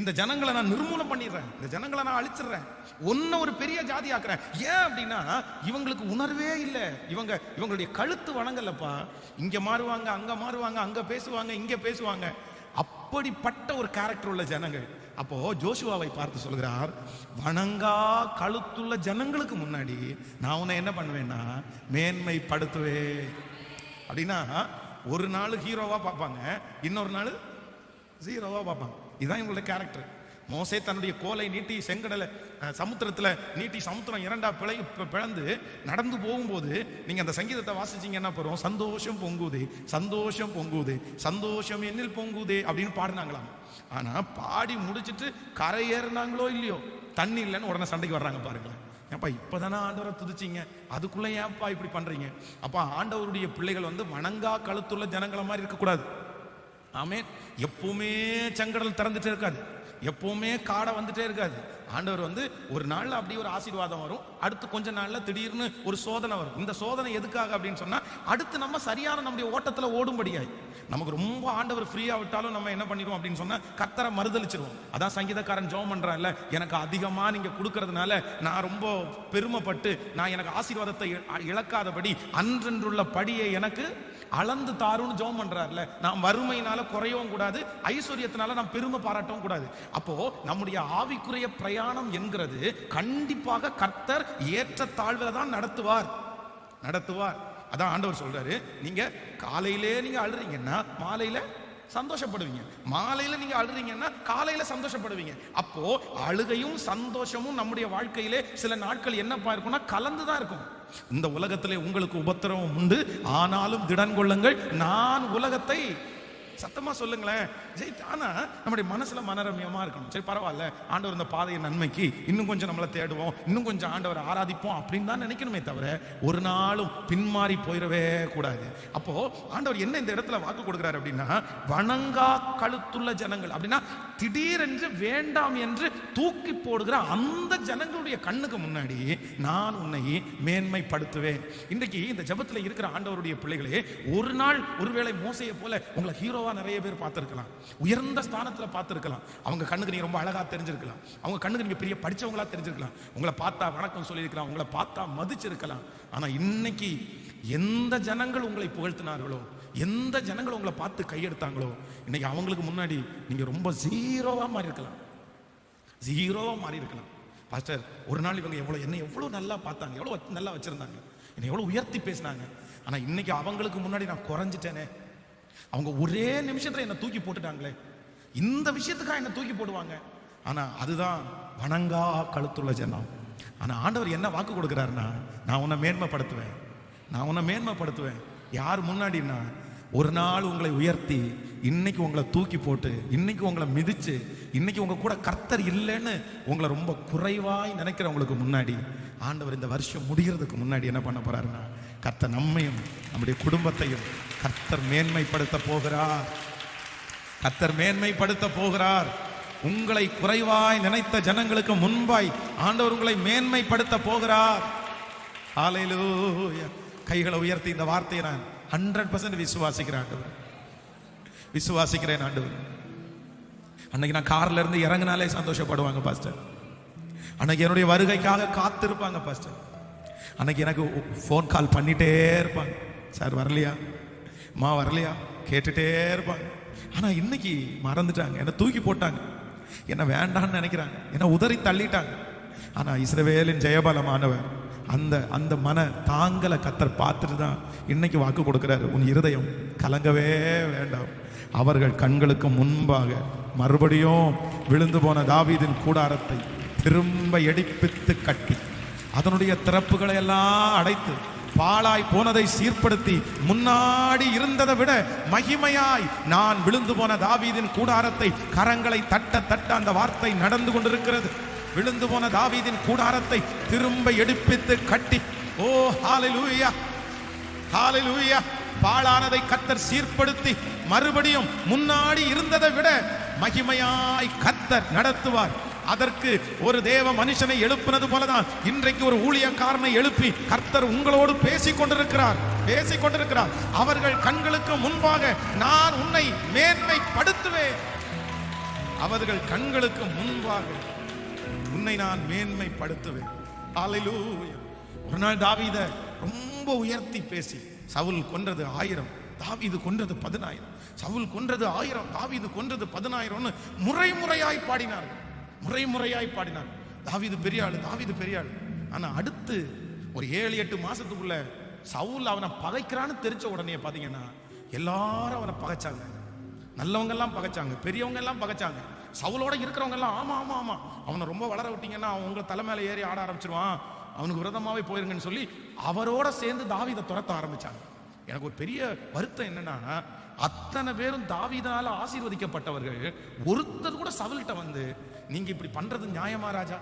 இந்த ஜனங்களை நான் நிர்மூலம் பண்ணிடுறேன், இந்த ஜனங்களை நான் அழிச்சிடுறேன், ஒன்ன ஒரு பெரிய ஜாதி ஆக்குறேன். ஏன் அப்படின்னா இவங்களுக்கு உணர்வே இல்லை, இவங்களுடைய கழுத்து வணங்கலப்பா. இங்க மாறுவாங்க, அங்க மாறுவாங்க, அங்க பேசுவாங்க, இங்க பேசுவாங்க. அப்ப அப்படிப்பட்ட ஒரு கேரக்டர் உள்ள ஜனங்கள். அப்போ ஜோஷுவாவை பார்த்து சொல்கிறார், வணங்கா கழுத்துள்ள ஜனங்களுக்கு முன்னாடி நான் உன்னை என்ன பண்ணுவேன்னா மேன்மைப்படுத்துவேன். அப்படின்னா ஒரு நாள் ஹீரோவா பார்ப்பாங்க, இன்னொரு நாள் ஜீரோவா பார்ப்பாங்க. இதுதான் இவங்களுடைய கேரக்டர். மோசே தன்னுடைய கோலை நீட்டி செங்கடலை சமுத்திரத்துல நீட்டி சமுத்திரம் இரண்டா பிளந்து நடந்து போகும்போது நீங்க அந்த சங்கீதத்தை வாசிச்சீங்கன்னா போறோம், சந்தோஷம் பொங்குதே சந்தோஷம் பொங்குதே சந்தோஷம் என்னில் பொங்குதே அப்படின்னு பாடினாங்களாம். ஆனா பாடி முடிச்சிட்டு கரை ஏறினாங்களோ இல்லையோ, தண்ணி இல்லைன்னு உடனே சண்டைக்கு வர்றாங்க பாருங்களேன். ஏப்பா இப்பதானே ஆண்டவரை துதிச்சிங்க, அதுக்குள்ள ஏப்பா இப்படி பண்றீங்க? அப்பா ஆண்டவருடைய பிள்ளைகள் வணங்கா கழுத்துள்ள ஜனங்களை மாதிரி இருக்கக்கூடாது. ஆமென். எப்பவுமே செங்கடல் திறந்துட்டே இருக்காது, எப்பவுமே காடை வந்துட்டே இருக்காது. ஆண்டவர் ஒரு நாள்ல அப்படி ஒரு ஆசீர்வாதம் வரும், அடுத்து கொஞ்ச நாள்ல திடீர்னு ஒரு சோதனை வரும். இந்த சோதனை எதுக்காக அப்படின்னு சொன்னா அடுத்து நம்ம சரியான நம்முடைய ஓட்டத்துல ஓடும்படியாய். நமக்கு ரொம்ப ஆண்டவர் ஃப்ரீயா விட்டாலும் நம்ம என்ன பண்ணிடுவோம் அப்படின்னு சொன்னா கர்த்தரை மறுதலிச்சிருவோம். அதான் சங்கீதக்காரன் ஜெபம் பண்றான்ல, எனக்கு அதிகமா நீங்க கொடுக்கறதுனால நான் ரொம்ப பெருமைப்பட்டு நான் எனக்கு ஆசீர்வாதத்தை இழக்காதபடி அன்றன்றுள்ள படியை எனக்கு அளந்து தாருன்னு ஜெபம் பண்றாருல. நாம் வறுமையினால குறையவும் கூடாது, ஐஸ்வர்யத்தினால நாம் பெருமை பாராட்டவும் கூடாது. அப்போ நம்முடைய ஆவிக்குரிய பிரயாணம் என்கிறது கண்டிப்பாக கர்த்தர் ஏற்ற தாழ்வுல தான் நடத்துவார். அதான் ஆண்டவர் சொல்றாரு, நீங்க காலையிலே நீங்க அழுறீங்கன்னா மாலையில சந்தோஷப்படுவீங்க, மாலையில நீங்க அழுறீங்கன்னா காலையில சந்தோஷப்படுவீங்க. அப்போ அழுகையும் சந்தோஷமும் நம்முடைய வாழ்க்கையிலே சில நாட்கள் என்னப்பா இருக்கும்னா கலந்துதான் இருக்கும். இந்த உலகத்திலே உங்களுக்கு உபத்திரவம் உண்டு, ஆனாலும் திடன் கொள்ளுங்கள், நான் உலகத்தை சத்தமா சொல்லுங்களேன் ஆனா நம்முடைய மனசுல மனரம்யமா இருக்கணும். சரி பரவாயில்ல, ஆண்டவர் இந்த பாதையை நன்மைக்கு இன்னும் கொஞ்சம் நம்மளை தேடுவோம், இன்னும் கொஞ்சம் ஆண்டவரை ஆராதிப்போம் அப்படின்னு தான் நினைக்கணுமே தவிர ஒரு நாளும் பின்மாறி போயிடவே கூடாது. அப்போ ஆண்டவர் என்ன இந்த இடத்துல வாக்கு கொடுக்கிறார் அப்படின்னா, வணங்கா கழுத்துள்ள ஜனங்கள் அப்படின்னா திடீரென்று வேண்டாம் என்று தூக்கி போடுகிற அந்த ஜனங்களுடைய கண்ணுக்கு முன்னாடி நான் உன்னை மேன்மைப்படுத்துவேன். இன்றைக்கு இந்த ஜெபத்துல இருக்கிற ஆண்டவருடைய பிள்ளைகளே, ஒரு நாள் ஒருவேளை மோசையை போல உங்களை ஹீரோவா நிறைய பேர் பார்த்திருக்கலாம், உயர்ந்த ஸ்தானத்துல பார்த்திருக்கலாம், அவங்க கண்ணுக்கு நீங்க ரொம்ப அழகா தெரிஞ்சிருக்கலாம், அவங்க கண்ணுக்கு நீங்க பெரிய படிச்சவங்களா தெரிஞ்சிருக்கலாம், உங்களை பார்த்தா வணக்கம் சொல்லியிருக்கலாம், உங்களை பார்த்தா மதிச்சிருக்கலாம். ஆனா இன்னைக்கு எந்த ஜனங்கள் உங்களை புகழ்த்தினார்களோ, எந்த ஜனங்கள் உங்களை பார்த்து கையெடுத்தாங்களோ, இன்னைக்கு அவங்களுக்கு முன்னாடி நீங்க ரொம்ப ஜீரோவா மாறி இருக்கலாம். பாஸ்டர் ஒரு நாள் இவங்க என்னை எவ்வளவு நல்லா பார்த்தாங்க, எவ்வளவு நல்லா வச்சிருந்தாங்க, என்னை எவ்வளவு உயர்த்தி பேசினாங்க, ஆனா இன்னைக்கு அவங்களுக்கு முன்னாடி நான் குறைஞ்சிட்டேனே, அவங்க ஒரே நிமிஷத்துல என்ன தூக்கி போட்டுட்டாங்களே, இந்த விஷயத்துக்காக என்ன தூக்கி போடுவாங்க. ஆனா அதுதான் வணங்கா கழுத்துள்ள ஜனம். ஆனா ஆண்டவர் என்ன வாக்கு கொடுக்கிறாருன்னா, நான் உன்னை மேன்மைப்படுத்துவேன். யார் முன்னாடின்னா, ஒரு நாள் உங்களை உயர்த்தி இன்னைக்கு உங்களை தூக்கி போட்டு இன்னைக்கு உங்களை மிதிச்சு இன்னைக்கு உங்க கூட கர்த்தர் இல்லைன்னு உங்களை ரொம்ப குறைவாய் நினைக்கிறவங்களுக்கு முன்னாடி ஆண்டவர் இந்த வருஷம் முடிகிறதுக்கு முன்னாடி என்ன பண்ண போறாருன்னா, கர்த்தர் நம்மையும் நம்முடைய குடும்பத்தையும் கர்த்தர் மேன்மைப்படுத்த போகிறார். உங்களை குறைவாய் நினைத்த ஜனங்களுக்கு முன்பாய் ஆண்டவர் உங்களை மேன்மைப்படுத்த போகிறார். ஹல்லேலூயா. கைகளை உயர்த்தி இந்த வார்த்தையை நான் 100% விசுவாசிக்கிறேன் ஆண்டவர். அன்னைக்கு நான் கார்ல இருந்து இறங்கினாலே சந்தோஷப்படுவாங்க பாஸ்டர். அன்னைக்கு என்னுடைய வருகைக்காக காத்திருப்பாங்க பாஸ்டர். அன்னைக்கு எனக்கு ஃபோன் கால் பண்ணிட்டே இருப்பாங்க, சார் வரலையா, மா வரலையா, கேட்டுட்டே இருப்பாங்க. ஆனா இன்னைக்கு மறந்துட்டாங்க, என்ன தூக்கி போட்டாங்க, என்ன வேண்டான்னு நினைக்கிறாங்க, என்ன உதறி தள்ளிட்டாங்க. ஆனா இஸ்ரவேலின் ஜெயபலமானவர் அந்த மன தாங்கலை கர்த்தர் பார்த்துட்டு தான் இன்னைக்கு வாக்கு கொடுக்கிறாரு, உன் இருதயம் கலங்கவே வேண்டாம். அவர்கள் கண்களுக்கு முன்பாக மறுபடியும் விழுந்து போன தாவீதின் கூடாரத்தை திரும்ப எடுப்பித்து கட்டி அதனுடைய திறப்புகளை எல்லாம் அடைத்து பாழாய் போனதை சீர்படுத்தி முன்னாடி இருந்ததை விட மகிமையாய் நான் விழுந்து போன தாவீதின் கூடாரத்தை கரங்களை தட்ட அந்த வார்த்தை நடந்து கொண்டிருக்கிறது. விழுந்து போன தாவீதின் கூடாரத்தை திரும்ப எடுப்பித்து கட்டி, ஓ ஹல்லேலூயா, ஹல்லேலூயா. பாழானதை கர்த்தர் சீர்படுத்தி மறுபடியும் முன்னாடி இருந்ததை விட மகிமையாய் கர்த்தர் நடத்துவார். அதற்கு ஒரு தேவ மனுஷனை எழுப்பினது போலதான் இன்றைக்கு ஒரு ஊழியக்காரனை எழுப்பி கர்த்தர் உங்களோடு பேசிக் கொண்டிருக்கிறார். அவர்கள் கண்களுக்கு முன்பாக நான் உன்னை மேன்மைப்படுத்துவேன். அவர்கள் கண்களுக்கு முன்பாக உன்னை நான் மேன்மைப்படுத்துவேன். ஹல்லேலூயா. ஒரு நாள் தாவீதை ரொம்ப உயர்த்தி பேசி, சவுல் கொன்றது 1000, தாவீது கொன்றது 10,000, சவுல் கொன்றது 1000, தாவீது கொன்றது 10,000 முறையாய் பாடினார்கள். முறையாய் பாடினார். தாவீது பெரிய ஆளு, தாவீது பெரிய ஆளு. ஆனா அடுத்து ஒரு 7-8 மாசத்துக்குள்ள சவுல் அவனை பகைக்கிறான்னு தெரிஞ்ச உடனே பாத்தீங்கன்னா எல்லாரும் அவனை பகைச்சாங்க. நல்லவங்க எல்லாம் பகைச்சாங்க, பெரியவங்க எல்லாம் பகைச்சாங்க. சவுலோட இருக்கிறவங்க எல்லாம் ஆமா ஆமா ஆமா அவனை ரொம்ப வளர விட்டீங்கன்னா அவன் உங்க தலை மேல ஏறி ஆட ஆரம்பிச்சிருவான், அவனுக்கு விரதமாவே போயிருங்கன்னு சொல்லி அவரோட சேர்ந்து தாவீதை துரத்த ஆரம்பிச்சாங்க. எனக்கு ஒரு பெரிய வருத்தம் என்னன்னா, அத்தனை பேரும் தாவீதனால ஆசீர்வதிக்கப்பட்டவர்கள், ஒருத்தர் கூட சவுல்கிட்ட வந்து நீங்க இப்படி பண்றது நியாயமா ராஜா,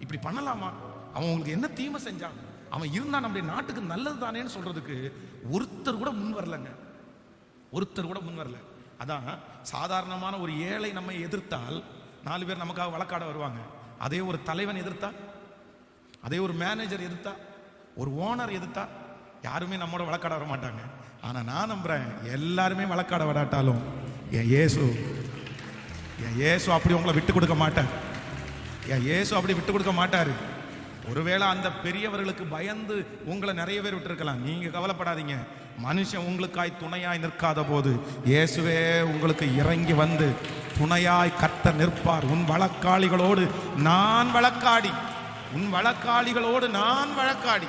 இப்படி பண்ணலாமா, அவன் உங்களுக்கு என்ன தீமை செஞ்சான், அவன் இருந்தா நம்முடைய நாட்டுக்கு நல்லது தானேன்னு சொல்றதுக்கு ஒருத்தர் கூட முன் வரலங்க. ஒருத்தர் கூட முன் வரல. அதான் சாதாரணமான ஒரு ஏழை நம்மை எதிர்த்தால் 4 பேர் நமக்காக வழக்காட வருவாங்க. அதே ஒரு தலைவன் எதிர்த்தா, அதே ஒரு மேனேஜர் எதிர்த்தா, ஒரு ஓனர் எதிர்த்தா யாருமே நம்மோட வழக்காட வர மாட்டாங்க. ஆனா நான் நம்புறேன், எல்லாருமே வழக்காட வராட்டாலும் என் இயேசு அப்படி உங்களை விட்டு கொடுக்க மாட்டார். என் இயேசு அப்படி விட்டு கொடுக்க மாட்டாரு. ஒருவேளை அந்த பெரியவர்களுக்கு பயந்து உங்களை நிறைய பேர் விட்டுருக்கலாம். நீங்க கவலைப்படாதீங்க. மனுஷன் உங்களுக்காய் துணையாய் நிற்காத போது இயேசுவே உங்களுக்கு இறங்கி வந்து துணையாய் கர்த்தர் நிற்பார். உன் வழக்காளிகளோடு நான் வழக்காடி, உன் வழக்காளிகளோடு நான் வழக்காடி.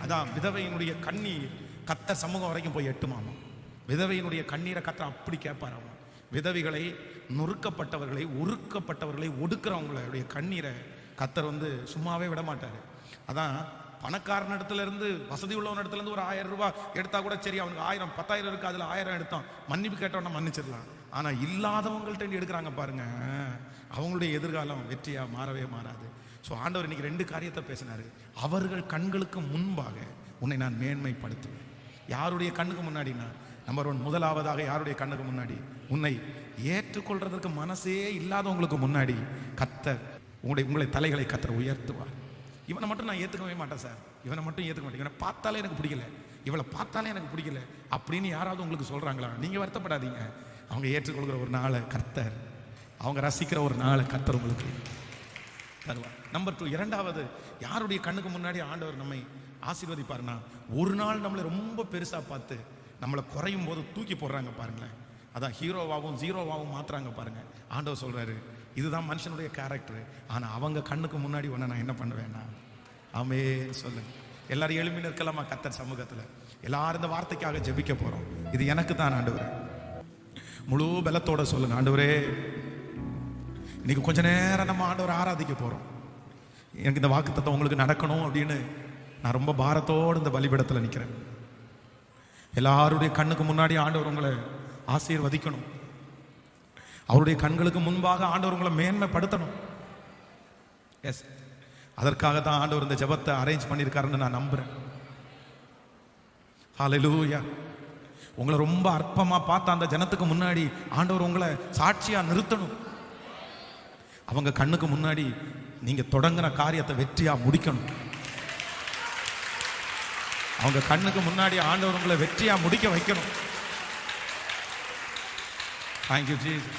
அதான் விதவையினுடைய கண்ணீர் கர்த்தர் சமூகம் வரைக்கும் போய் எட்டுமாமா. விதவையினுடைய கண்ணீரை கர்த்தர் அப்படி கேட்பாராமா. விதவைகளை, நொறுக்கப்பட்டவர்களை, ஒடுக்கப்பட்டவர்களை, ஒடுக்கிறவங்களுடைய கண்ணீரை கர்த்தர் வந்து சும்மாவே விட மாட்டாரு. அதான் பணக்காரன் இடத்துல இருந்து, வசதி உள்ளவன் இடத்துல இருந்து ஒரு 1000 ரூபாய் எடுத்தா கூட சரி, அவனுக்கு 1000, 10,000 இருக்கு, அதுல 1000 எடுத்தான், மன்னிப்பு கேட்டவன மன்னிச்சிடலாம். ஆனா இல்லாதவங்கள்ட்ட எடுக்கிறாங்க பாருங்க, அவங்களுடைய எதிர்காலம் வெற்றியா மாறவே மாறாது. ஸோ ஆண்டவர் இன்னைக்கு 2 காரியத்தை பேசினாரு. அவர்கள் கண்களுக்கு முன்பாக உன்னை நான் மேன்மைப்படுத்துவேன். யாருடைய கண்ணுக்கு முன்னாடினா, நம்பர் 1, முதலாவதாக யாருடைய கண்ணுக்கு முன்னாடி? உன்னை ஏற்றுக்கொள்றதற்கு மனசே இல்லாதவங்களுக்கு முன்னாடி கர்த்தர் உங்களை தலைகளை கர்த்தர் உயர்த்துவார். இவனை மட்டும் நான் ஏற்றுக்கவே மாட்டேன் சார், இவனை மட்டும் ஏற்றுக்க மாட்டேன், இவனை பார்த்தாலே எனக்கு பிடிக்கல, இவளை பார்த்தாலே எனக்கு பிடிக்கல அப்படின்னு யாராவது உங்களுக்கு சொல்றாங்களா? நீங்க வருத்தப்படாதீங்க. அவங்க ஏற்றுக்கொள்கிற ஒரு நாளை கர்த்தர், அவங்க ரசிக்கிற ஒரு நாளை கர்த்தர் உங்களுக்கு தருவார். நம்பர் 2, இரண்டாவது யாருடைய கண்ணுக்கு முன்னாடி ஆண்டவர் நம்மை ஆசீர்வதிப்பாருன்னா, ஒரு நாள் நம்மளை ரொம்ப பெருசா பார்த்து நம்மளை குறையும் போது தூக்கி போடுறாங்க பாருங்களேன். அதான் ஹீரோவாகவும் ஜீரோவாகவும் மாத்துறாங்க பாருங்க. ஆண்டவர் சொல்றாரு, இதுதான் மனுஷனுடைய கேரக்டர். ஆனா அவங்க கண்ணுக்கு முன்னாடி ஒன்று நான் என்ன பண்ணுவேன்னா, ஆமே சொல்லுங்க. எல்லாரும் எழுப்பி நிற்கலாமா கர்த்தர் சமூகத்துல? எல்லாரும் இந்த வார்த்தைக்காக ஜெபிக்க போறோம். இது எனக்கு தான் ஆண்டவரே. முழு பலத்தோட சொல்லுங்க, ஆண்டவரே இன்னைக்கு கொஞ்ச நேரம் நம்ம ஆண்டவரை ஆராதிக்க போறோம். எனக்கு இந்த வாக்குத்தத்தம் உங்களுக்கு நடக்கணும் அப்படின்னு நான் ரொம்ப பாரத்தோடு இந்த பலிபீடத்தில் நிற்கிறேன். எல்லாருடைய கண்ணுக்கு முன்னாடி ஆண்டவர் உங்களை ஆசீர்வதிக்கணும். அவருடைய கண்களுக்கு முன்பாக ஆண்டவர் உங்களை மேன்மைப்படுத்தணும். எஸ், அதற்காக தான் ஆண்டவர் இந்த ஜெபத்தை அரேஞ்ச் பண்ணியிருக்காருன்னு நான் நம்புறேன். ஹல்லேலூயா. உங்களை ரொம்ப அற்பமா பார்த்த அந்த ஜனத்துக்கு முன்னாடி ஆண்டவர் உங்களை சாட்சியா நிறுத்தணும். அவங்க கண்ணுக்கு முன்னாடி நீங்க தொடங்கின காரியத்தை வெற்றியா முடிக்கணும். அவங்க கண்ணுக்கு முன்னாடி ஆண்டவர் உங்களை வெற்றியா முடிக்க வைக்கணும். Thank you Jesus.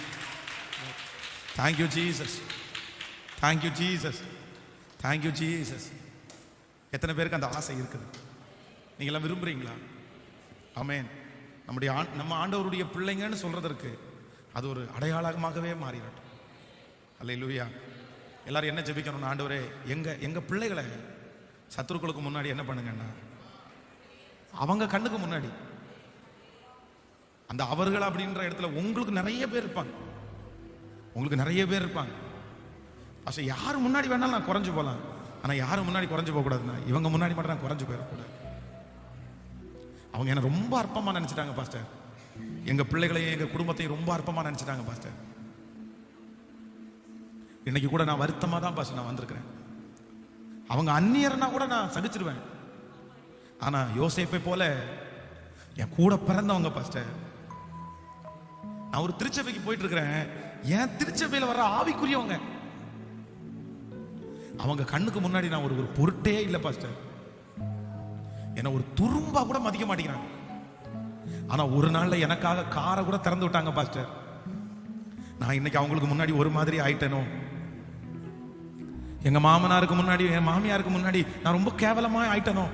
Thank you Jesus. Thank you Jesus. Thank you Jesus. எத்தனை பேருக்கு அந்த ஆசை இருக்குது? நீங்க எல்லாம் விரும்புறீங்களா? ஆமென். நம்ம ஆண்டவருடைய பிள்ளைங்கன்னு சொல்றதற்கு அது ஒரு அடையாளமாகவே மாறிடட்டும். அல்லேலூயா. எல்லாரும் என்ன ஜெபிக்கணும்? ஆண்டவரே எங்க பிள்ளைகளை சத்துருக்களுக்கு முன்னாடி என்ன பண்ணுங்கன்னா, அவங்க கண்ணுக்கு முன்னாடி அந்த அவர்கள் அப்படின்ற இடத்துல உங்களுக்கு நிறைய பேர் இருப்பாங்க. உங்களுக்கு நிறைய பேர் இருப்பாங்க. அசை யாரு முன்னாடி வேணாலும் நான் குறைஞ்சு போகலாம். ஆனா யாரு முன்னாடி குறைஞ்சு போக கூடாதுன்னா, இவங்க முன்னாடி மட்டும் நான் குறைஞ்சு போயிடக்கூடாது. அவங்க என்ன ரொம்ப அற்பமா நினைச்சிட்டாங்க பாஸ்டர். எங்க பிள்ளைகளையும் எங்க குடும்பத்தையும் ரொம்ப அற்பமா நினைச்சிட்டாங்க பாஸ்டர். இன்னைக்கு கூட நான் வருத்தமா தான் பாஸ்டர் நான் வந்திருக்கிறேன். அவங்க அந்நியர்னா கூட நான் சகிச்சிருவேன். ஆனா யோசேப்பை போல என் கூட பிறந்தவங்க பாஸ்டர். நான் ஒரு திருச்சபைக்கு போயிட்டு இருக்கிறேன். என் திருச்சபையில வர்ற ஆவிக்குரியவங்க, அவங்க கண்ணுக்கு முன்னாடி நான் ஒரு பொருட்டே இல்லை பாஸ்டர். என்ன ஒரு துரும்பா கூட மதிக்க மாட்டேங்கிறாங்க. ஆனா ஒரு நாள்ல எனக்காக காரை கூட திறந்து விட்டாங்க பாஸ்டர். நான் இன்னைக்கு அவங்களுக்கு முன்னாடி ஒரு மாதிரி ஆயிட்டேனோ, எங்க மாமனாருக்கு முன்னாடி என் மாமியாருக்கு முன்னாடி நான் ரொம்ப கேவலமா ஆயிட்டனோ.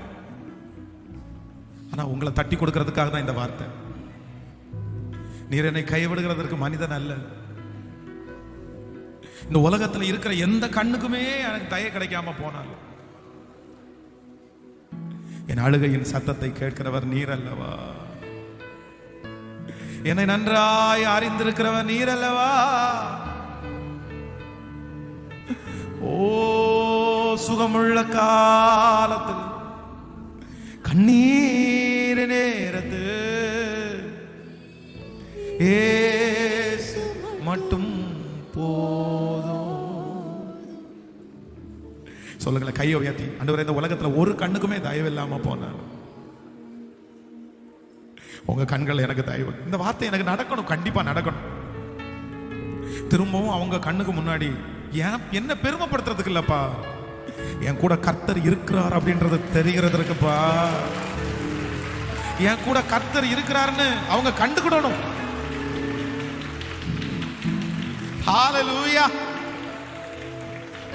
ஆனா உங்களை தட்டி கொடுக்கறதுக்காக தான் இந்த வார்த்தை. நீர் என்னை கைவிடுகிறதற்கு மனிதன் அல்ல. இந்த உலகத்துல இருக்கிற எந்த கண்ணுக்குமே எனக்கு தயை கிடைக்காம போனாலும் என் அழுகையின் சத்தத்தை கேட்கிறவர் நீர் அல்லவா? என்னை நன்றாய் அறிந்திருக்கிறவர் நீர் அல்லவா? ஓ சுகமுள்ள காலத்தில் கண்ணீர் நேரத்து ஏசு மட்டும் போதும். சொல்லுங்களேன், கையை உயர்த்தி, ஆண்டவரே இந்த உலகத்துல ஒரு கண்ணுக்குமே தயவு இல்லாம போனார், உங்க கண்கள் எனக்கு தயவு. இந்த வார்த்தை எனக்கு நடக்கணும், கண்டிப்பா நடக்கணும். திரும்பவும் அவங்க கண்ணுக்கு முன்னாடி என்ன பெருமைப்படுத்துறதுக்கு இல்லப்பா, என் கூட கர்த்தர் இருக்கிறார் அப்படின்றது தெரிகிறதுக்குப்பா. என் கூட கர்த்தர் இருக்கிறாருன்னு அவங்க கண்டுக்கிடணும். ஹல்லேலூயா.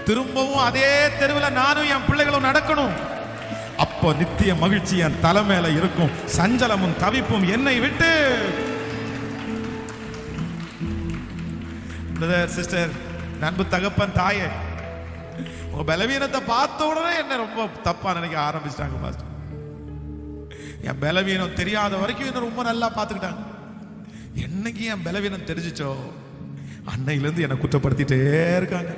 திரும்பவும் அதே தெருவில் நானும் என் பிள்ளைகளும் நடக்கணும். அப்போ நித்திய மகிழ்ச்சி என் தலை மேல இருக்கும், சஞ்சலமும் தவிப்பும் என்னை விட்டு. சிஸ்டர், அன்பு தகப்பன், தாயே, உங்க பலவீனத்தை பார்த்த உடனே என்ன ரொம்ப தப்பா நினைக்க ஆரம்பிச்சிட்டாங்க பாஸ்டர். என் பலவீனம் தெரியாத வரைக்கும் என்ன ரொம்ப நல்லா பார்த்துக்கிட்டாங்க. என்னைக்கு என் பலவீனம் தெரிஞ்சிச்சோ அன்னையில இருந்து என்னை குற்றப்படுத்திட்டே இருக்காங்க,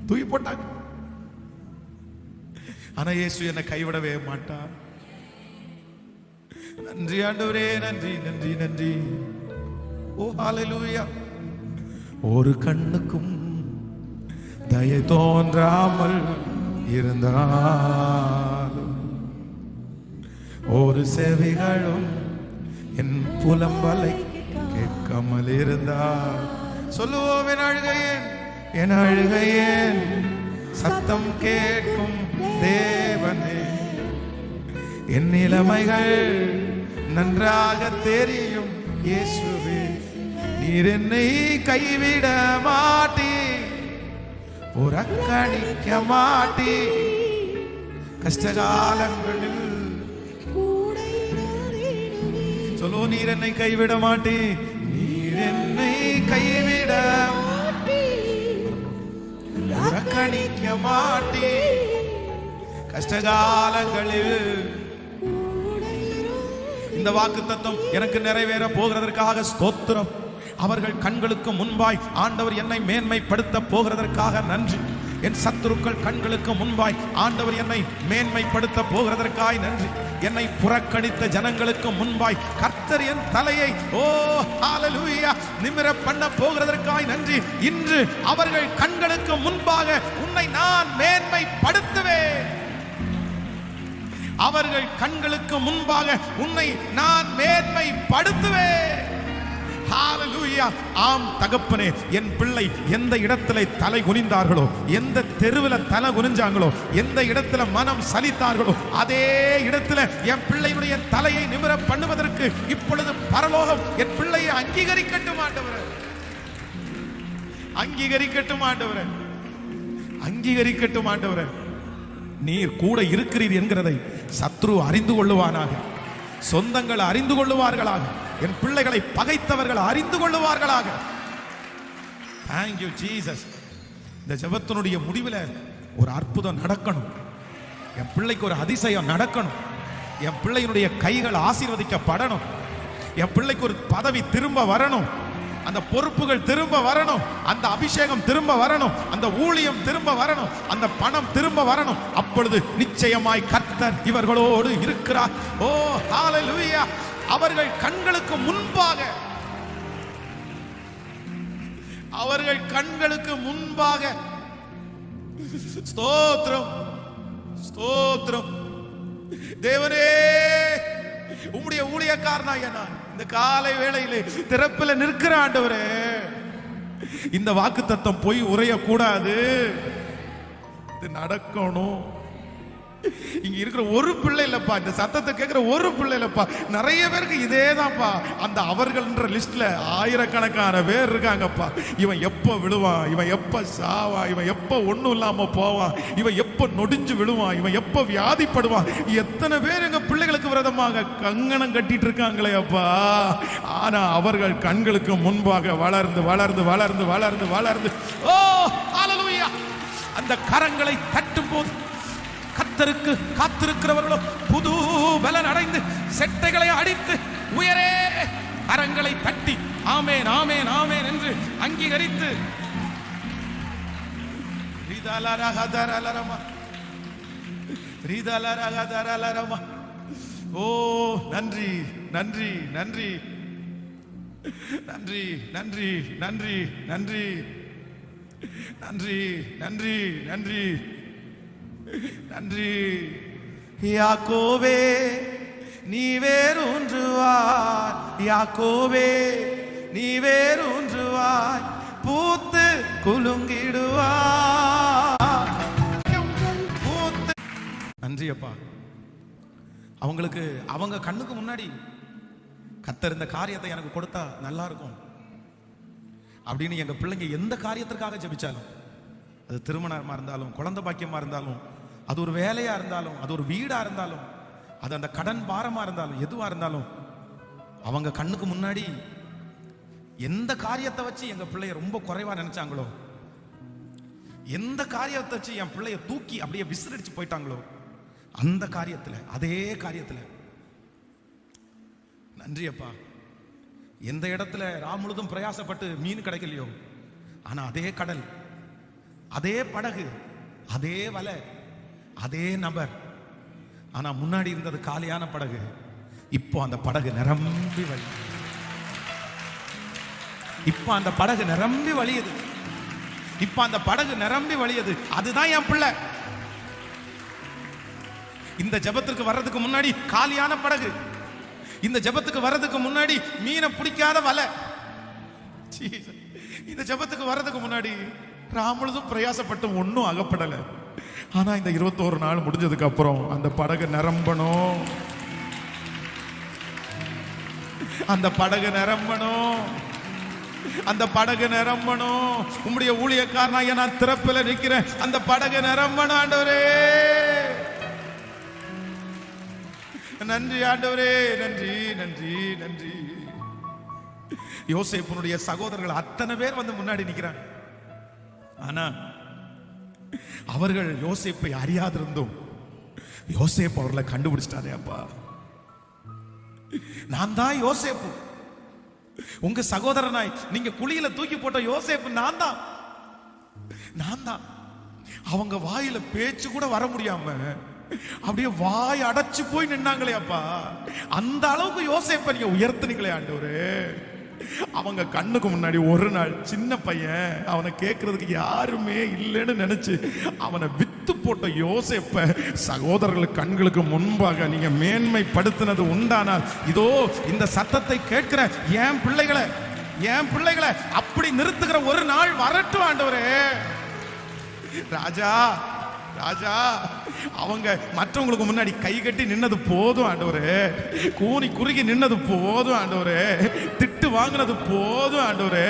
தூக்கி போட்டாங்க. ஆனா இயேசு என்னை கைவிடவே மாட்டார். நன்றி ஆண்டவரே, நன்றி நன்றி நன்றி. ஓ ஹல்லேலூயா. ஒரு கண்ணுக்கும் தயை தோன்றாமல் இருந்தாலும், ஒரு செவிகளும் என் புலம்பலை கேட்காமல் இருந்தால், சொல்லுவோம் என் அழுகையேன் சத்தம் கேட்கும் தேவனே, என் நிலைமைகள் நன்றாக தெரியும் இயேசுவே, நீர் என்னை கைவிட மாட்டீ, புறக்கணிக்க மாட்டீ, கஷ்டகாலங்களில் சொல்லோ, நீர் என்னை கைவிட மாட்டீ, நீர் என்னை கைவிட புறக்கணிக்க மாட்டீ, கஷ்டகாலங்களில். இந்த வாக்குத்தத்தம் எனக்கு நிறைவேற போகிறதற்காக ஸ்தோத்திரம். அவர்கள் கண்களுக்கு முன்பாய் ஆண்டவர் என்னை மேன்மைப்படுத்த போகிறதற்காக நன்றி. என் சத்துருக்கள் கண்களுக்கு முன்பாய் ஆண்டவர் என்னை மேன்மைப்படுத்த போகிறதற்காய் நன்றி. என்னை புறக்கணித்த ஜனங்களுக்கு முன்பாய் கர்த்தர் என் தலையை ஓ ஹல்லேலூயா நிமிர பண்ண போகிறதற்காய் நன்றி. இன்று அவர்கள் கண்களுக்கு முன்பாக உன்னை நான் மேன்மைப்படுத்துவேன். அவர்கள் கண்களுக்கு முன்பாக உன்னை நான் மேன்மைப்படுத்துவேன். ஹல்லேலூயா. ஆம் தகப்பனே, என் பிள்ளை எந்த இடத்துல தலை குனிந்தார்களோ, எந்த தெருவில் தலை குனிஞ்சாங்களோ, எந்த இடத்துல மனம் சலித்தார்களோ, அதே இடத்துல என் பிள்ளையுடைய தலையை நிமிர பண்ணுவதற்கு இப்பொழுது பரலோகம் என் பிள்ளையை அங்கீகரிக்கட்டும் ஆண்டவரே, அங்கீகரிக்கட்டும் ஆண்டவரே, அங்கீகரிக்கட்டும் ஆண்டவரே. நீர் கூட இருக்கிறீர் என்கிறதை சத்ரு அறிந்து கொள்ளுவானாக, சொந்தங்கள் அறிந்து கொள்ளுவார்களாக, என் பிள்ளைகளை பகைத்தவர்கள் அறிந்து கொள்ளுவார்களாக. Thank you Jesus. இந்த ஜெபத்தினுடைய முடிவில் ஒரு அற்புதம் நடக்கணும், என் பிள்ளைக்கு ஒரு அதிசயம் நடக்கணும், என் பிள்ளையினுடைய கைகள் ஆசீர்வதிக்கப்படணும், என் பிள்ளைக்கு ஒரு பதவி திரும்ப வரணும், அந்த பொறுப்புகள் திரும்ப வரணும், அந்த அபிஷேகம் திரும்ப வரணும், அந்த ஊழியம் திரும்ப வரணும், அந்த பணம் திரும்ப வரணும். அப்பொழுது நிச்சயமாய் கர்த்தர் இவர்களோடு இருக்கிறார். ஓ ஹல்லேலூயா. அவர்கள் கண்களுக்கு முன்பாக, அவர்கள் கண்களுக்கு முன்பாக ஸ்தோத்திரம் ஸ்தோத்திரம். தேவனே, உம்முடைய ஊழியக்காரனாக நான் இந்த காலை வேளையிலே திறப்பில் நிற்கிற ஆண்டவரே, இந்த வாக்குத்தத்தம் போய் உரைய கூடாது, இது நடக்கணும். இங்க இருக்கிற ஒரு பிள்ளை இல்லப்பா, இந்த சத்தத்தை கேட்கிற ஒரு பிள்ளை இல்லப்பா, நிறைய பேருக்கு இதேதான்ப்பா. அந்த அவர்கள்ன்ற லிஸ்ட்ல ஆயிரக்கணக்கான பேர் இருக்காங்கப்பா. இவன் எப்ப விழுவான், இவன் எப்ப சாவான், இவன் எப்ப ஒண்ணும் இல்லாம போவான், இவன் எப்ப நொடிஞ்சு விழுவான், இவன் எப்ப வியாதிப்படுவான். எத்தனை பேர் எங்க பிள்ளைகளுக்கு விரதமாக கங்கணம் கட்டிட்டு இருக்காங்களே அப்பா. ஆனா அவர்கள் கண்களுக்கு முன்பாக வளர்ந்து வளர்ந்து வளர்ந்து வளர்ந்து வளர்ந்து, ஓ ஹல்லேலூயா, அந்த கரங்களை தட்டும் போது கர்த்தருக்கு காத்திருக்கிறவர்களோ புது பலன் அடைந்து செட்டைகளை அடித்து உயரே கரங்களை தட்டி ஆமென் ஆமென் ஆமென் என்று அங்கீகரித்து, ஓ நன்றி நன்றி நன்றி நன்றி நன்றி நன்றி நன்றி நன்றி நன்றி நன்றி நன்றி. யாக்கோபே நீ வேரூன்றுவாய், யாக்கோபே நீ வேரூன்றுவாய், பூத்து குலுங்கிடுவாய், பூத்து. நன்றி அப்பா. அவங்களுக்கு அவங்க கண்ணுக்கு முன்னாடி கர்த்தர் இந்த காரியத்தை எனக்கு கொடுத்தா நல்லா இருக்கும் அப்படின்னு எங்க பிள்ளைங்க எந்த காரியத்திற்காக ஜெபிச்சாலும், அது திருமணமா இருந்தாலும், குழந்தை பாக்கியமா இருந்தாலும், அது ஒரு வேலையா இருந்தாலும், அது ஒரு வீடா இருந்தாலும், அது அந்த கடன் பாரமா இருந்தாலும், எதுவா இருந்தாலும், அவங்க கண்ணுக்கு முன்னாடி எந்த காரியத்தை வச்சு எங்க பிள்ளைய ரொம்ப குறைவா நினைச்சாங்களோ, எந்த காரியத்தை வச்சு என் பிள்ளைய தூக்கி அப்படியே விசிறடிச்சு போயிட்டாங்களோ, அந்த காரியத்துல, அதே காரியத்துல நன்றி அப்பா. எந்த இடத்துல முழுதும் பிரயாசப்பட்டு மீன் கிடைக்கலையோ, ஆனா அதே கடல், அதே படகு, அதே வலை, அதே நபர், ஆனா முன்னாடி இருந்தது காலியான படகு, இப்போ அந்த படகு நிரம்பி வழி, இப்போ அந்த படகு நிரம்பி வழியுது, இப்போ அந்த படகு நிரம்பி வழியுது. அதுதான் என் பிள்ளை. இந்த ஜெபத்திற்கு வர்றதுக்கு முன்னாடி காலியான படகு, இந்த ஜெபத்துக்கு வர்றதுக்கு முன்னாடி மீனை பிடிக்காத வலை, இந்த ஜெபத்துக்கு வர்றதுக்கு முன்னாடி முழுதும் பிரயாசப்பட்டு ஒன்னும் அகப்படல. ஆனா இந்த 21 நாள் முடிஞ்சதுக்கு அப்புறம் அந்த படகு நிரம்பணும், அந்த படகு நிரம்பணும், அந்த படகு நிரம்பணும். உம்முடைய ஊழியக்காரனாக நான் திறப்பில நிக்கிறேன், அந்த படகு நிரம்பணும் ஆண்டவரே. நன்றி ஆண்டவரே, நன்றி நன்றி நன்றி. யோசேப்புனுடைய சகோதரர்கள் அத்தனை பேர் வந்து முன்னாடி நிக்கிறாங்க. ஆனா அவர்கள் யோசேப்பை அறியாதிருந்தும் யோசேப்பு அவர்களை கண்டுபிடிச்சிட்டாரே அப்பா. நான் தான் யோசேப்பு, உங்க சகோதரனாய் நீங்க குழியில தூக்கி போட்ட யோசேப்பு நான் தான், நான் தான். அவங்க வாயில பேச்சு கூட வர முடியாம அப்படியே வாய் அடைச்சு போய் நின்னாங்களே அப்பா. அந்த அளவுக்கு யோசேப்பை நீங்க உயர்த்தினீங்களே ஆண்டவரே. அவங்க கண்ணுக்கு முன்னாடி ஒரு நாள் சின்ன பையன், அவனை கேட்கறதுக்கு யாருமே இல்லைன்னு நினைச்சு அவனை வித்து போட்ட யோசேப்பை சகோதரர்கள் கண்களுக்கு முன்பாக நீங்க மேன்மைப்படுத்தினது உண்டானால், இதோ இந்த சத்தத்தை கேட்கிற என் பிள்ளைகளை அப்படி நிறுத்துகிற ஒரு நாள் வரட்டும் ஆண்டவரே. ராஜா ராஜா, அவங்க மற்றவங்களுக்கு முன்னாடி கை கட்டி நின்னது போதும் ஆண்டவரே, கூனி குறுகி நின்னது போதும் ஆண்டவரே, திட்டு வாங்கினது போதும் ஆண்டவரே,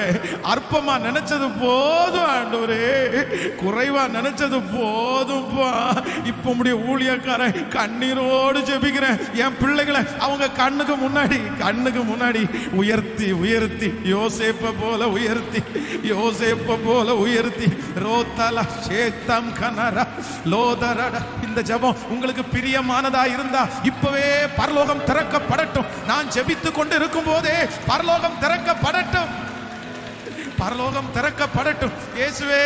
அற்பமா நினைச்சது போதும் ஆண்டவரே, குறைவா நினைச்சது போதும்பா. இப்ப உம்முடைய ஊழியக்காரன் கண்ணீரோடு ஜெபிக்கிறேன், என் பிள்ளைகளை அவங்க கண்ணுக்கு முன்னாடி உயர்த்தி உயர்த்தி யோசேப்ப போல உயர்த்தி ரோத்தல சேத்தம் கனரா லோதரட. இந்த ஜெபம் உங்களுக்கு பிரியமானதா இருந்தா இப்பவே பரலோகம் திறக்கப்படட்டும். நான் ஜெபித்துக் கொண்டு இருக்கும் போதே பரலோகம் திறக்கப்படட்டும், பரலோகம் திறக்கப்படட்டும். இயேசுவே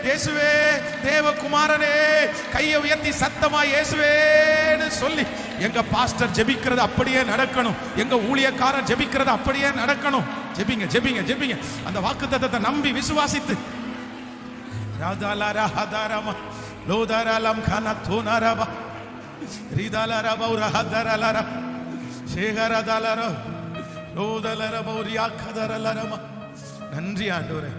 இயேசுவே தேவகுமாரனே, கையை உயர்த்தி சத்தமா இயேசுவேன்னு சொல்லி எங்க பாஸ்டர் ஜெபிக்கிறது அப்படியே நடக்கணும், எங்க ஊழியக்காரர் ஜெபிக்கிறது அப்படியே நடக்கணும். ஜெபிங்க ஜெபிங்க ஜெபிங்க. அந்த வாக்குத்தத்தத்தை நம்பி விசுவாசித்து ராதாலரா ஹதாரமா லோதரலம் கனத்துனரபா ரிதலரபா உரஹதரலர சேகரதலர லோதலரபா உரியாக்கதரலரமா. நன்றி ஆண்டவரே.